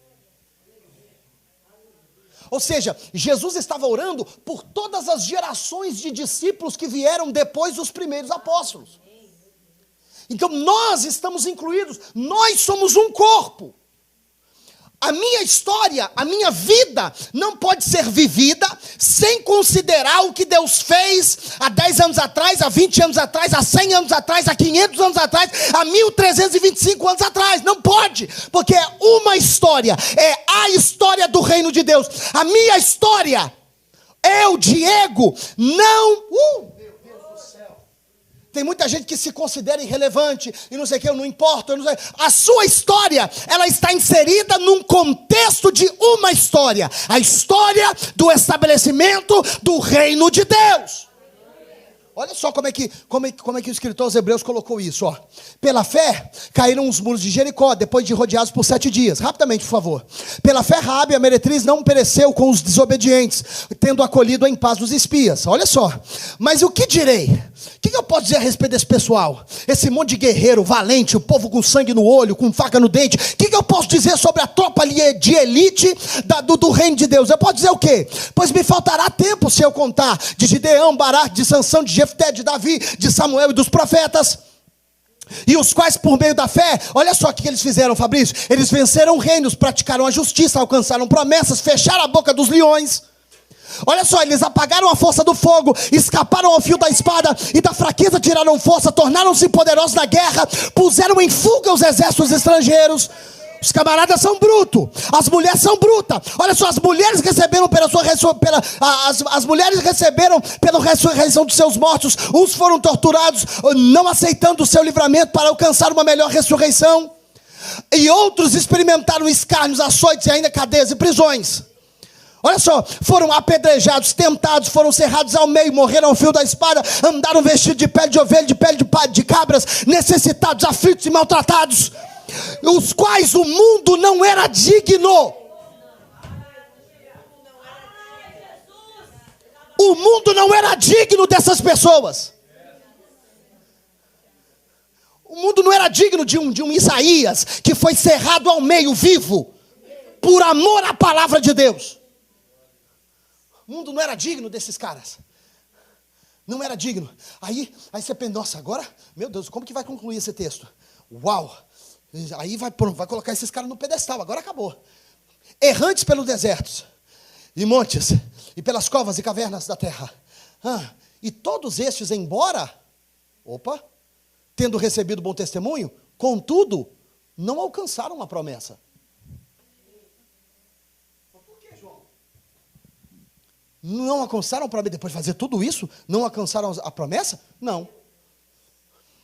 Speaker 1: Ou seja, Jesus estava orando por todas as gerações de discípulos que vieram depois dos primeiros apóstolos. Então nós estamos incluídos, nós somos um corpo. A minha história, a minha vida não pode ser vivida sem considerar o que Deus fez há 10 anos atrás, há 20 anos atrás, há 100 anos atrás, há 500 anos atrás, há 1325 anos atrás. Não pode, porque é uma história, é a história do reino de Deus. A minha história, eu, Diego, não... Tem muita gente que se considera irrelevante e não sei o que, eu não importo, eu não sei. A sua história, ela está inserida num contexto de uma história. A história do estabelecimento do reino de Deus. Olha só como é que o escritor aos Hebreus colocou isso, ó. Pela fé, caíram os muros de Jericó, depois de rodeados por 7 dias. Rapidamente, por favor. Pela fé, Raabe, a meretriz, não pereceu com os desobedientes, tendo acolhido em paz os espias. Olha só. Mas o que direi? O que eu posso dizer a respeito desse pessoal? Esse monte de guerreiro, valente, o povo com sangue no olho, com faca no dente. O que eu posso dizer sobre a tropa de elite do reino de Deus? Eu posso dizer o quê? Pois me faltará tempo se eu contar de Gideão, Baraque, de Sansão, de Jefté, de Davi, de Samuel e dos profetas. E os quais por meio da fé, olha só o que eles fizeram, Fabrício. Eles venceram reinos, praticaram a justiça, alcançaram promessas, fecharam a boca dos leões. Olha só, eles apagaram a força do fogo, escaparam ao fio da espada, e da fraqueza tiraram força, tornaram-se poderosos na guerra, puseram em fuga os exércitos estrangeiros. Os camaradas são brutos, as mulheres são brutas. Olha só, as mulheres receberam as mulheres receberam pela ressurreição dos seus mortos. Uns foram torturados, não aceitando o seu livramento para alcançar uma melhor ressurreição. E outros experimentaram escárnios, açoites e ainda cadeias e prisões. Olha só, foram apedrejados, tentados, foram cerrados ao meio, morreram ao fio da espada, andaram vestidos de pele de ovelha, de pele de cabras, necessitados, aflitos e maltratados, os quais o mundo não era digno. O mundo não era digno dessas pessoas. O mundo não era digno de um Isaías que foi cerrado ao meio, vivo, por amor à palavra de Deus. O mundo não era digno desses caras. Não era digno. Aí você pensa, nossa, agora, meu Deus, como que vai concluir esse texto? Uau! Aí vai colocar esses caras no pedestal, agora acabou. Errantes pelos desertos, e montes, e pelas covas e cavernas da terra. E todos estes, embora, tendo recebido bom testemunho, contudo, não alcançaram a promessa. Não alcançaram a promessa, depois de fazer tudo isso, não alcançaram a promessa? Não.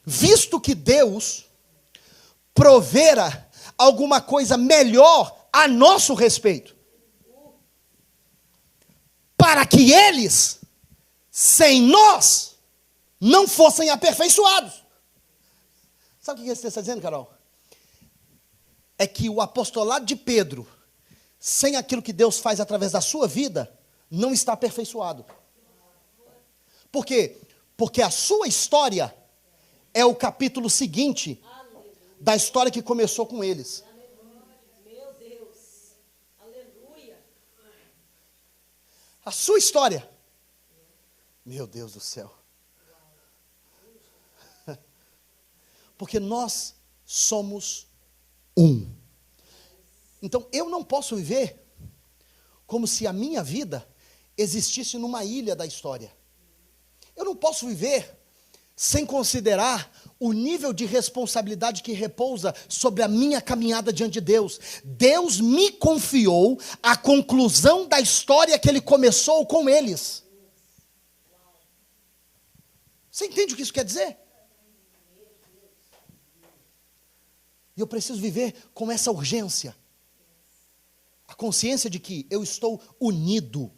Speaker 1: Visto que Deus provera alguma coisa melhor a nosso respeito, para que eles, sem nós, não fossem aperfeiçoados. Sabe o que você está dizendo, Carol? É que o apostolado de Pedro, sem aquilo que Deus faz através da sua vida, não está aperfeiçoado. Por quê? Porque a sua história é o capítulo seguinte da história que começou com eles.
Speaker 3: Meu Deus. Aleluia.
Speaker 1: A sua história. Meu Deus do céu. Porque nós somos um. Então eu não posso viver como se a minha vida existisse numa ilha da história. Eu não posso viver sem considerar o nível de responsabilidade que repousa sobre a minha caminhada diante de Deus. Deus me confiou a conclusão da história que Ele começou com eles. Você entende o que isso quer dizer? E eu preciso viver com essa urgência. A consciência de que eu estou unido.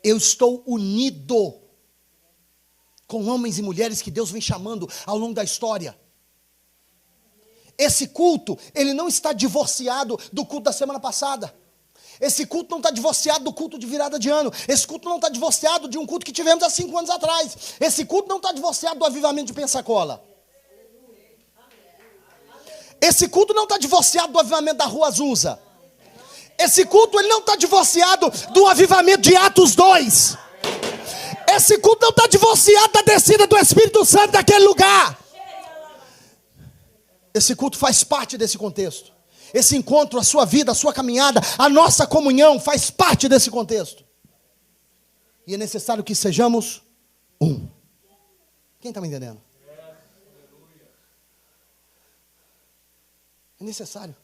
Speaker 1: Eu estou unido com homens e mulheres que Deus vem chamando ao longo da história. Esse culto, ele não está divorciado do culto da semana passada. Esse culto não está divorciado do culto de virada de ano. Esse culto não está divorciado de um culto que tivemos há 5 anos atrás. Esse culto não está divorciado do avivamento de Pensacola. Esse culto não está divorciado do avivamento da Rua Azusa. Esse culto ele não está divorciado do avivamento de Atos 2. Esse culto não está divorciado da descida do Espírito Santo daquele lugar. Esse culto faz parte desse contexto. Esse encontro, a sua vida, a sua caminhada, a nossa comunhão faz parte desse contexto. E é necessário que sejamos um. Quem está me entendendo? É necessário.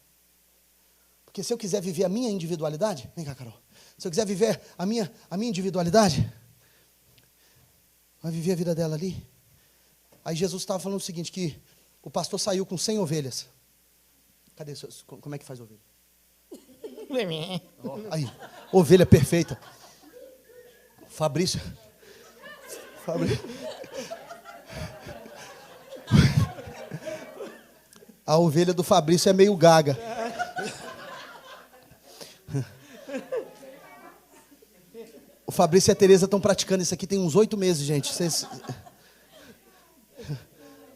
Speaker 1: Porque se eu quiser viver a minha individualidade, vem cá, Carol. Se eu quiser viver a minha individualidade, vai viver a vida dela ali. Aí Jesus estava falando o seguinte, que o pastor saiu com 100 ovelhas. Cadê? Como é que faz ovelha? Aí, ovelha perfeita. Fabrício. A ovelha do Fabrício é meio gaga. O Fabrício e a Tereza estão praticando isso aqui tem uns 8 meses, gente. Vocês...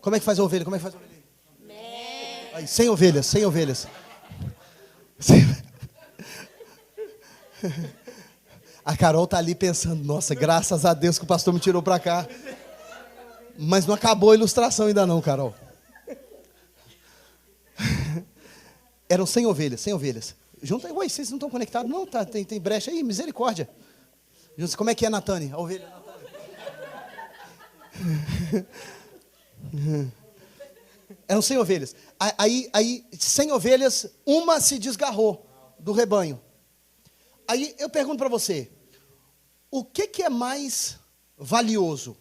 Speaker 1: Como é que faz a ovelha? Aí, 100 ovelhas, 100 ovelhas. A Carol está ali pensando, nossa, graças a Deus que o pastor me tirou para cá. Mas não acabou a ilustração ainda não, Carol. Eram 100 ovelhas, 100 ovelhas. Junta, ué, vocês não estão conectados? Não, tá, tem brecha aí, misericórdia. Como é que é, Natane? A ovelha Natane. Eram 100 ovelhas. Aí 100 ovelhas, uma se desgarrou do rebanho. Aí eu pergunto para você, o que é mais valioso?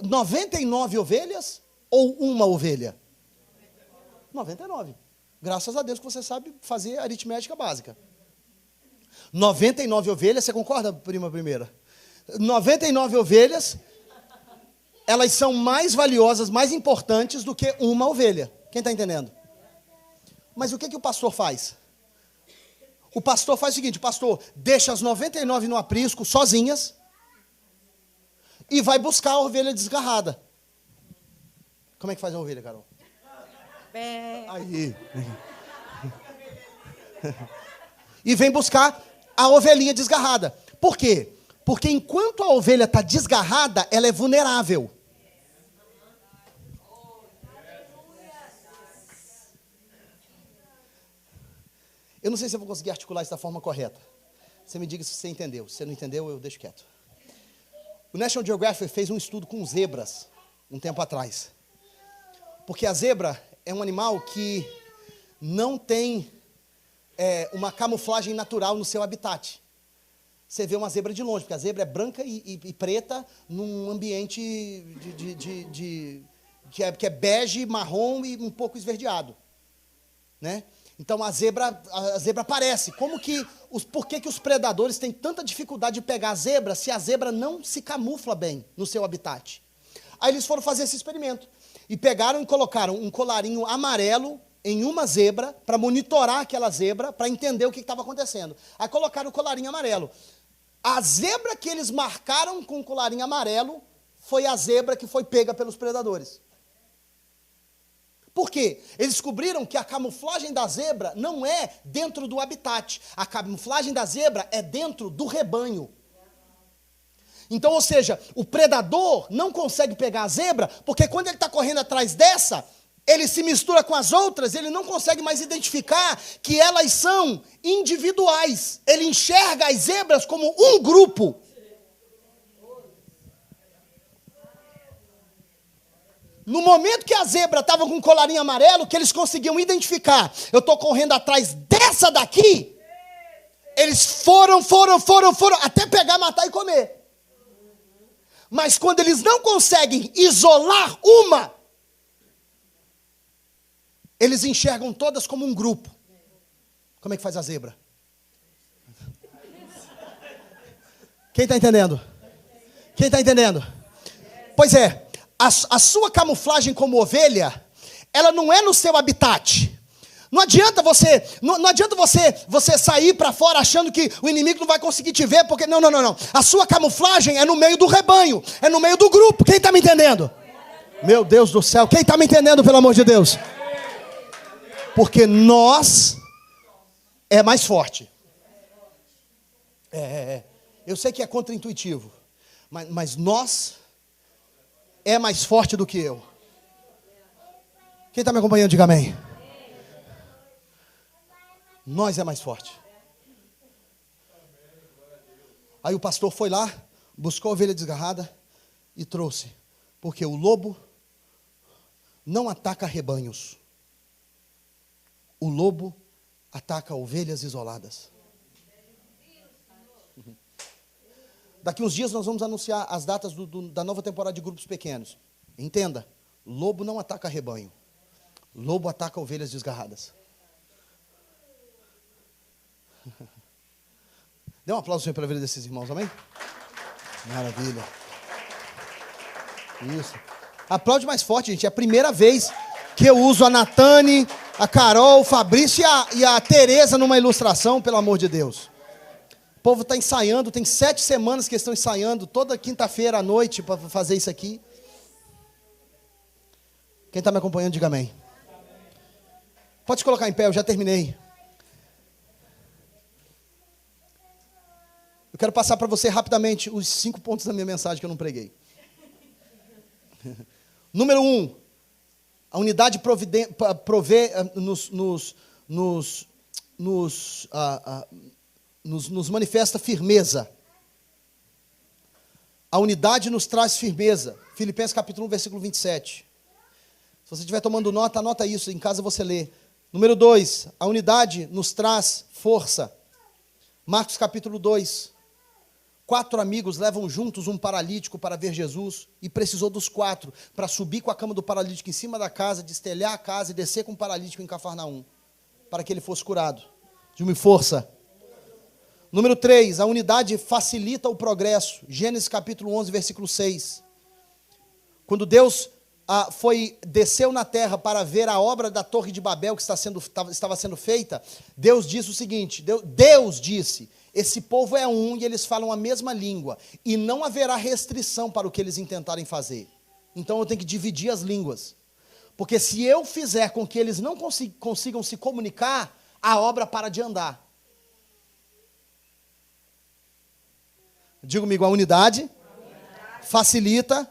Speaker 1: 99 ovelhas ou uma ovelha? 99. Graças a Deus que você sabe fazer aritmética básica. 99 ovelhas, você concorda, prima primeira? 99 ovelhas, elas são mais valiosas, mais importantes do que uma ovelha. Quem está entendendo? Mas o que o pastor faz? O pastor faz o seguinte, o pastor deixa as 99 no aprisco, sozinhas, e vai buscar a ovelha desgarrada. Como é que faz a ovelha, Carol? Aí. E vem buscar a ovelhinha desgarrada. Por quê? Porque enquanto a ovelha está desgarrada, ela é vulnerável. Eu não sei se eu vou conseguir articular isso da forma correta. Você me diga se você entendeu. Se você não entendeu, eu deixo quieto. O National Geographic fez um estudo com zebras, um tempo atrás. Porque a zebra é um animal que não tem uma camuflagem natural no seu habitat. Você vê uma zebra de longe, porque a zebra é branca e preta num ambiente que é bege, marrom e um pouco esverdeado, né? Então a zebra aparece. Por que os predadores têm tanta dificuldade de pegar a zebra se a zebra não se camufla bem no seu habitat? Aí eles foram fazer esse experimento e pegaram e colocaram um colarinho amarelo em uma zebra para monitorar aquela zebra, para entender o que estava acontecendo. Aí colocaram o colarinho amarelo. A zebra que eles marcaram com o colarinho amarelo foi a zebra que foi pega pelos predadores. Por quê? Eles descobriram que a camuflagem da zebra não é dentro do habitat. A camuflagem da zebra é dentro do rebanho. Então, ou seja, o predador não consegue pegar a zebra, porque quando ele está correndo atrás dessa, ele se mistura com as outras, ele não consegue mais identificar que elas são individuais. Ele enxerga as zebras como um grupo. No momento que a zebra estava com um colarinho amarelo, que eles conseguiam identificar, eu estou correndo atrás dessa daqui, eles foram, até pegar, matar e comer. Mas quando eles não conseguem isolar uma, eles enxergam todas como um grupo. Como é que faz a zebra? Quem está entendendo? Quem está entendendo? Pois é, a sua camuflagem como ovelha, ela não é no seu habitat. Não adianta você sair para fora achando que o inimigo não vai conseguir te ver, porque não. A sua camuflagem é no meio do rebanho, é no meio do grupo. Quem está me entendendo? Meu Deus do céu, quem está me entendendo, pelo amor de Deus? Porque nós é mais forte. Eu sei que é contraintuitivo, mas nós é mais forte do que eu. Quem está me acompanhando, diga amém. Nós é mais forte. Aí o pastor foi lá, buscou a ovelha desgarrada e trouxe. Porque o lobo não ataca rebanhos. O lobo ataca ovelhas isoladas. Daqui uns dias nós vamos anunciar as datas da nova temporada de grupos pequenos. Entenda, lobo não ataca rebanho. Lobo ataca ovelhas desgarradas. Dê um aplauso para a vida desses irmãos, amém? Maravilha. Isso. Aplaude mais forte, gente. É a primeira vez que eu uso a Natane, a Carol, o Fabrício e a Tereza numa ilustração, pelo amor de Deus. O povo está ensaiando, tem 7 semanas que estão ensaiando, toda quinta-feira à noite para fazer isso aqui. Quem está me acompanhando, diga amém. Pode se colocar em pé, eu já terminei. Eu quero passar para você rapidamente os 5 pontos da minha mensagem que eu não preguei. Número 1, a unidade provê nos manifesta firmeza. A unidade nos traz firmeza. Filipenses capítulo 1, versículo 27. Se você estiver tomando nota, anota isso, em casa você lê. Número 2, a unidade nos traz força. Marcos capítulo 2. 4 amigos levam juntos um paralítico para ver Jesus e precisou dos 4 para subir com a cama do paralítico em cima da casa, destelhar a casa e descer com o paralítico em Cafarnaum, para que ele fosse curado. Diga-me força. Número 3, a unidade facilita o progresso. Gênesis capítulo 11, versículo 6. Quando Deus desceu na terra para ver a obra da Torre de Babel que estava sendo feita, Deus disse o seguinte, Deus disse: esse povo é um e eles falam a mesma língua, e não haverá restrição para o que eles intentarem fazer. Então eu tenho que dividir as línguas, porque se eu fizer com que eles não consigam se comunicar, a obra para de andar. Diga comigo, a unidade facilita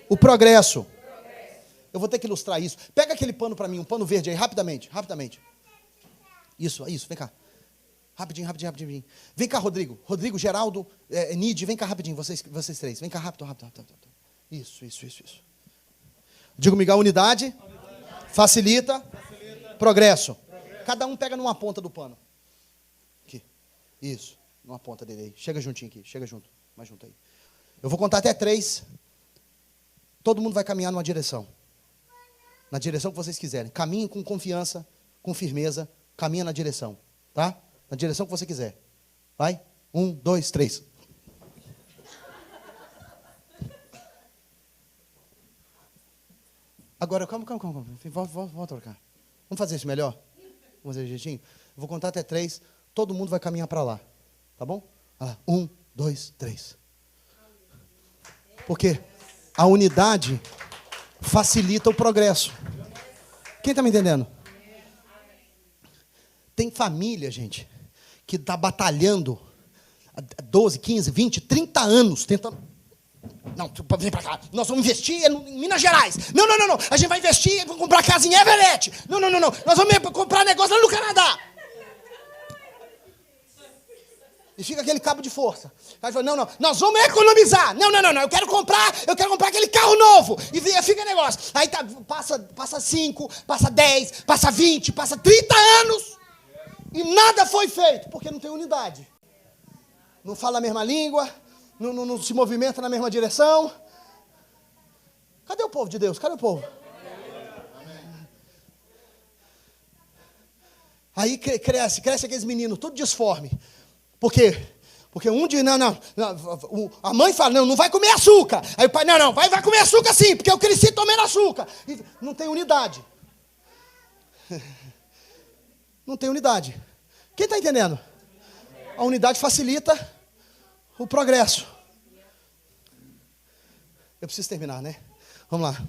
Speaker 1: o progresso. Eu vou ter que ilustrar isso. Pega aquele pano para mim, um pano verde aí, rapidamente. Isso, vem cá. Rapidinho. Vem cá, Rodrigo, Geraldo, Nide, vem cá rapidinho, vocês 3. Vem cá, rápido. Isso. Diga comigo, a unidade facilita progresso. Cada um pega numa ponta do pano. Aqui. Isso, numa ponta dele aí. Chega juntinho aqui, mais junto aí. Eu vou contar até 3. Todo mundo vai caminhar numa direção. Na direção que vocês quiserem. Caminhe com confiança, com firmeza. Caminha na direção, tá? Na direção que você quiser. Vai? 1, 2, 3. Agora, calma. Volta pra cá. Vamos fazer isso melhor? Vamos fazer jeitinho? Eu vou contar até 3. Todo mundo vai caminhar para lá. Tá bom? 1, 2, 3. Por quê? A unidade facilita o progresso. Quem está me entendendo? Tem família, gente, que está batalhando há 12, 15, 20, 30 anos tentando. Não, vem para cá. Nós vamos investir em Minas Gerais. Não. A gente vai investir, vamos comprar casa em Everett. Não. Nós vamos comprar negócio lá no Canadá. E fica aquele cabo de força. Aí fala, não, nós vamos economizar. Não, eu quero comprar aquele carro novo. E fica negócio. Aí passa 5, passa 10, passa 20, passa 30 anos. E nada foi feito, porque não tem unidade. Não fala a mesma língua, não se movimenta na mesma direção. Cadê o povo de Deus? Cadê o povo? Aí cresce aqueles meninos, tudo disforme. Por quê? Porque um diz, a mãe fala, não vai comer açúcar. Aí o pai, não, vai comer açúcar sim, porque eu cresci tomando açúcar. E não tem unidade. Não tem unidade. Quem está entendendo? A unidade facilita o progresso. Eu preciso terminar, né? Vamos lá.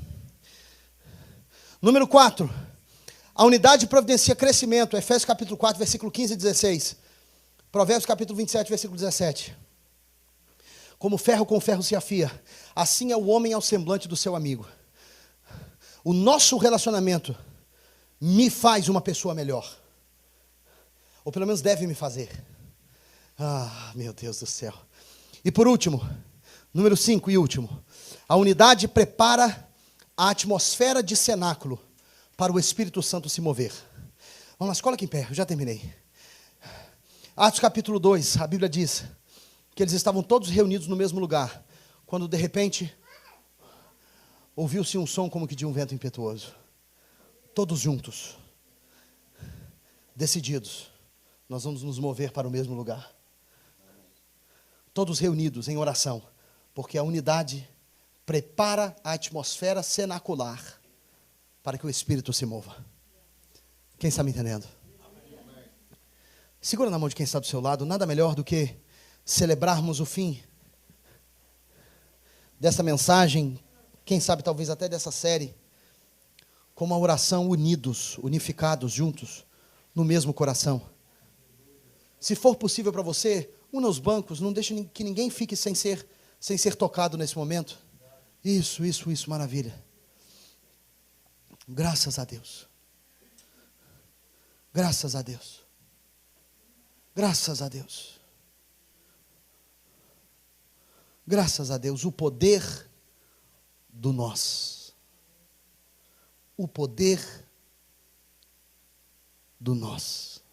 Speaker 1: Número 4. A unidade providencia crescimento. Efésios capítulo 4, versículo 15 e 16. Provérbios capítulo 27, versículo 17. Como ferro com ferro se afia, assim é o homem ao semblante do seu amigo. O nosso relacionamento me faz uma pessoa melhor. Ou pelo menos deve me fazer. Ah, meu Deus do céu. E por último, número 5 e último. A unidade prepara a atmosfera de cenáculo para o Espírito Santo se mover. Vamos lá, coloque em pé, eu já terminei. Atos capítulo 2, a Bíblia diz que eles estavam todos reunidos no mesmo lugar, quando de repente ouviu-se um som como que de um vento impetuoso. Todos juntos, decididos, nós vamos nos mover para o mesmo lugar. Todos reunidos em oração, porque a unidade prepara a atmosfera cenacular para que o Espírito se mova. Quem está me entendendo? Segura na mão de quem está do seu lado. Nada melhor do que celebrarmos o fim dessa mensagem, quem sabe talvez até dessa série, com uma oração unidos, unificados, juntos, no mesmo coração. Se for possível para você, una os bancos, não deixe que ninguém fique sem ser tocado nesse momento. Isso, maravilha. Graças a Deus. Graças a Deus. Graças a Deus. Graças a Deus, o poder do nós. O poder do nós.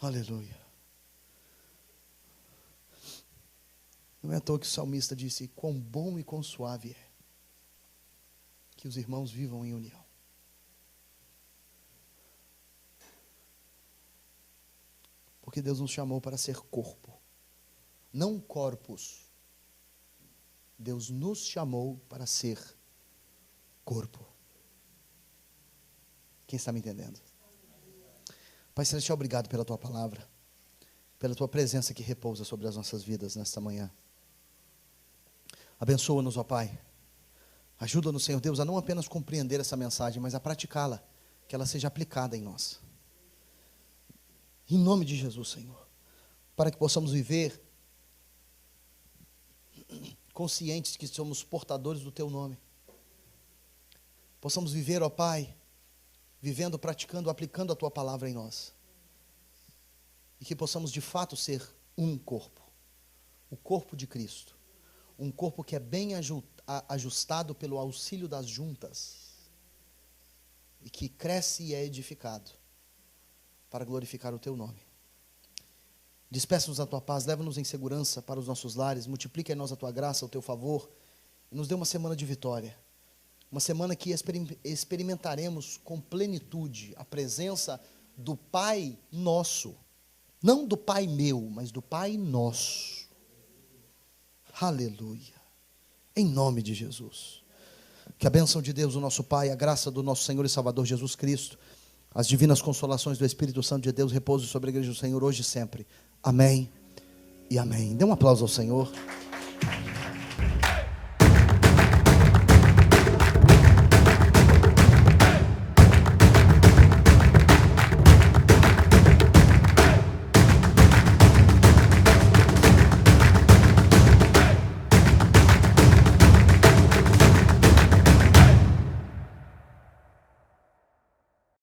Speaker 1: Aleluia. Não é à toa que o salmista disse: quão bom e quão suave é que os irmãos vivam em união. Porque Deus nos chamou para ser corpo, não corpos. Deus nos chamou para ser corpo. Quem está me entendendo? Pai Celestial, obrigado pela tua palavra, pela tua presença que repousa sobre as nossas vidas nesta manhã. Abençoa-nos, ó Pai. Ajuda-nos, Senhor Deus, a não apenas compreender essa mensagem, mas a praticá-la, que ela seja aplicada em nós. Em nome de Jesus, Senhor, para que possamos viver conscientes que somos portadores do Teu nome. Possamos viver, ó Pai, vivendo, praticando, aplicando a Tua palavra em nós. E que possamos de fato ser um corpo, o corpo de Cristo. Um corpo que é bem ajustado pelo auxílio das juntas. E que cresce e é edificado para glorificar o Teu nome. Despeça-nos a Tua paz, leva-nos em segurança para os nossos lares, multiplica em nós a Tua graça, o Teu favor, e nos dê uma semana de vitória. Uma semana que experimentaremos com plenitude a presença do Pai nosso. Não do Pai meu, mas do Pai nosso. Aleluia. Em nome de Jesus. Que a bênção de Deus, o nosso Pai, a graça do nosso Senhor e Salvador Jesus Cristo, as divinas consolações do Espírito Santo de Deus repousem sobre a igreja do Senhor hoje e sempre. Amém e amém. Dê um aplauso ao Senhor.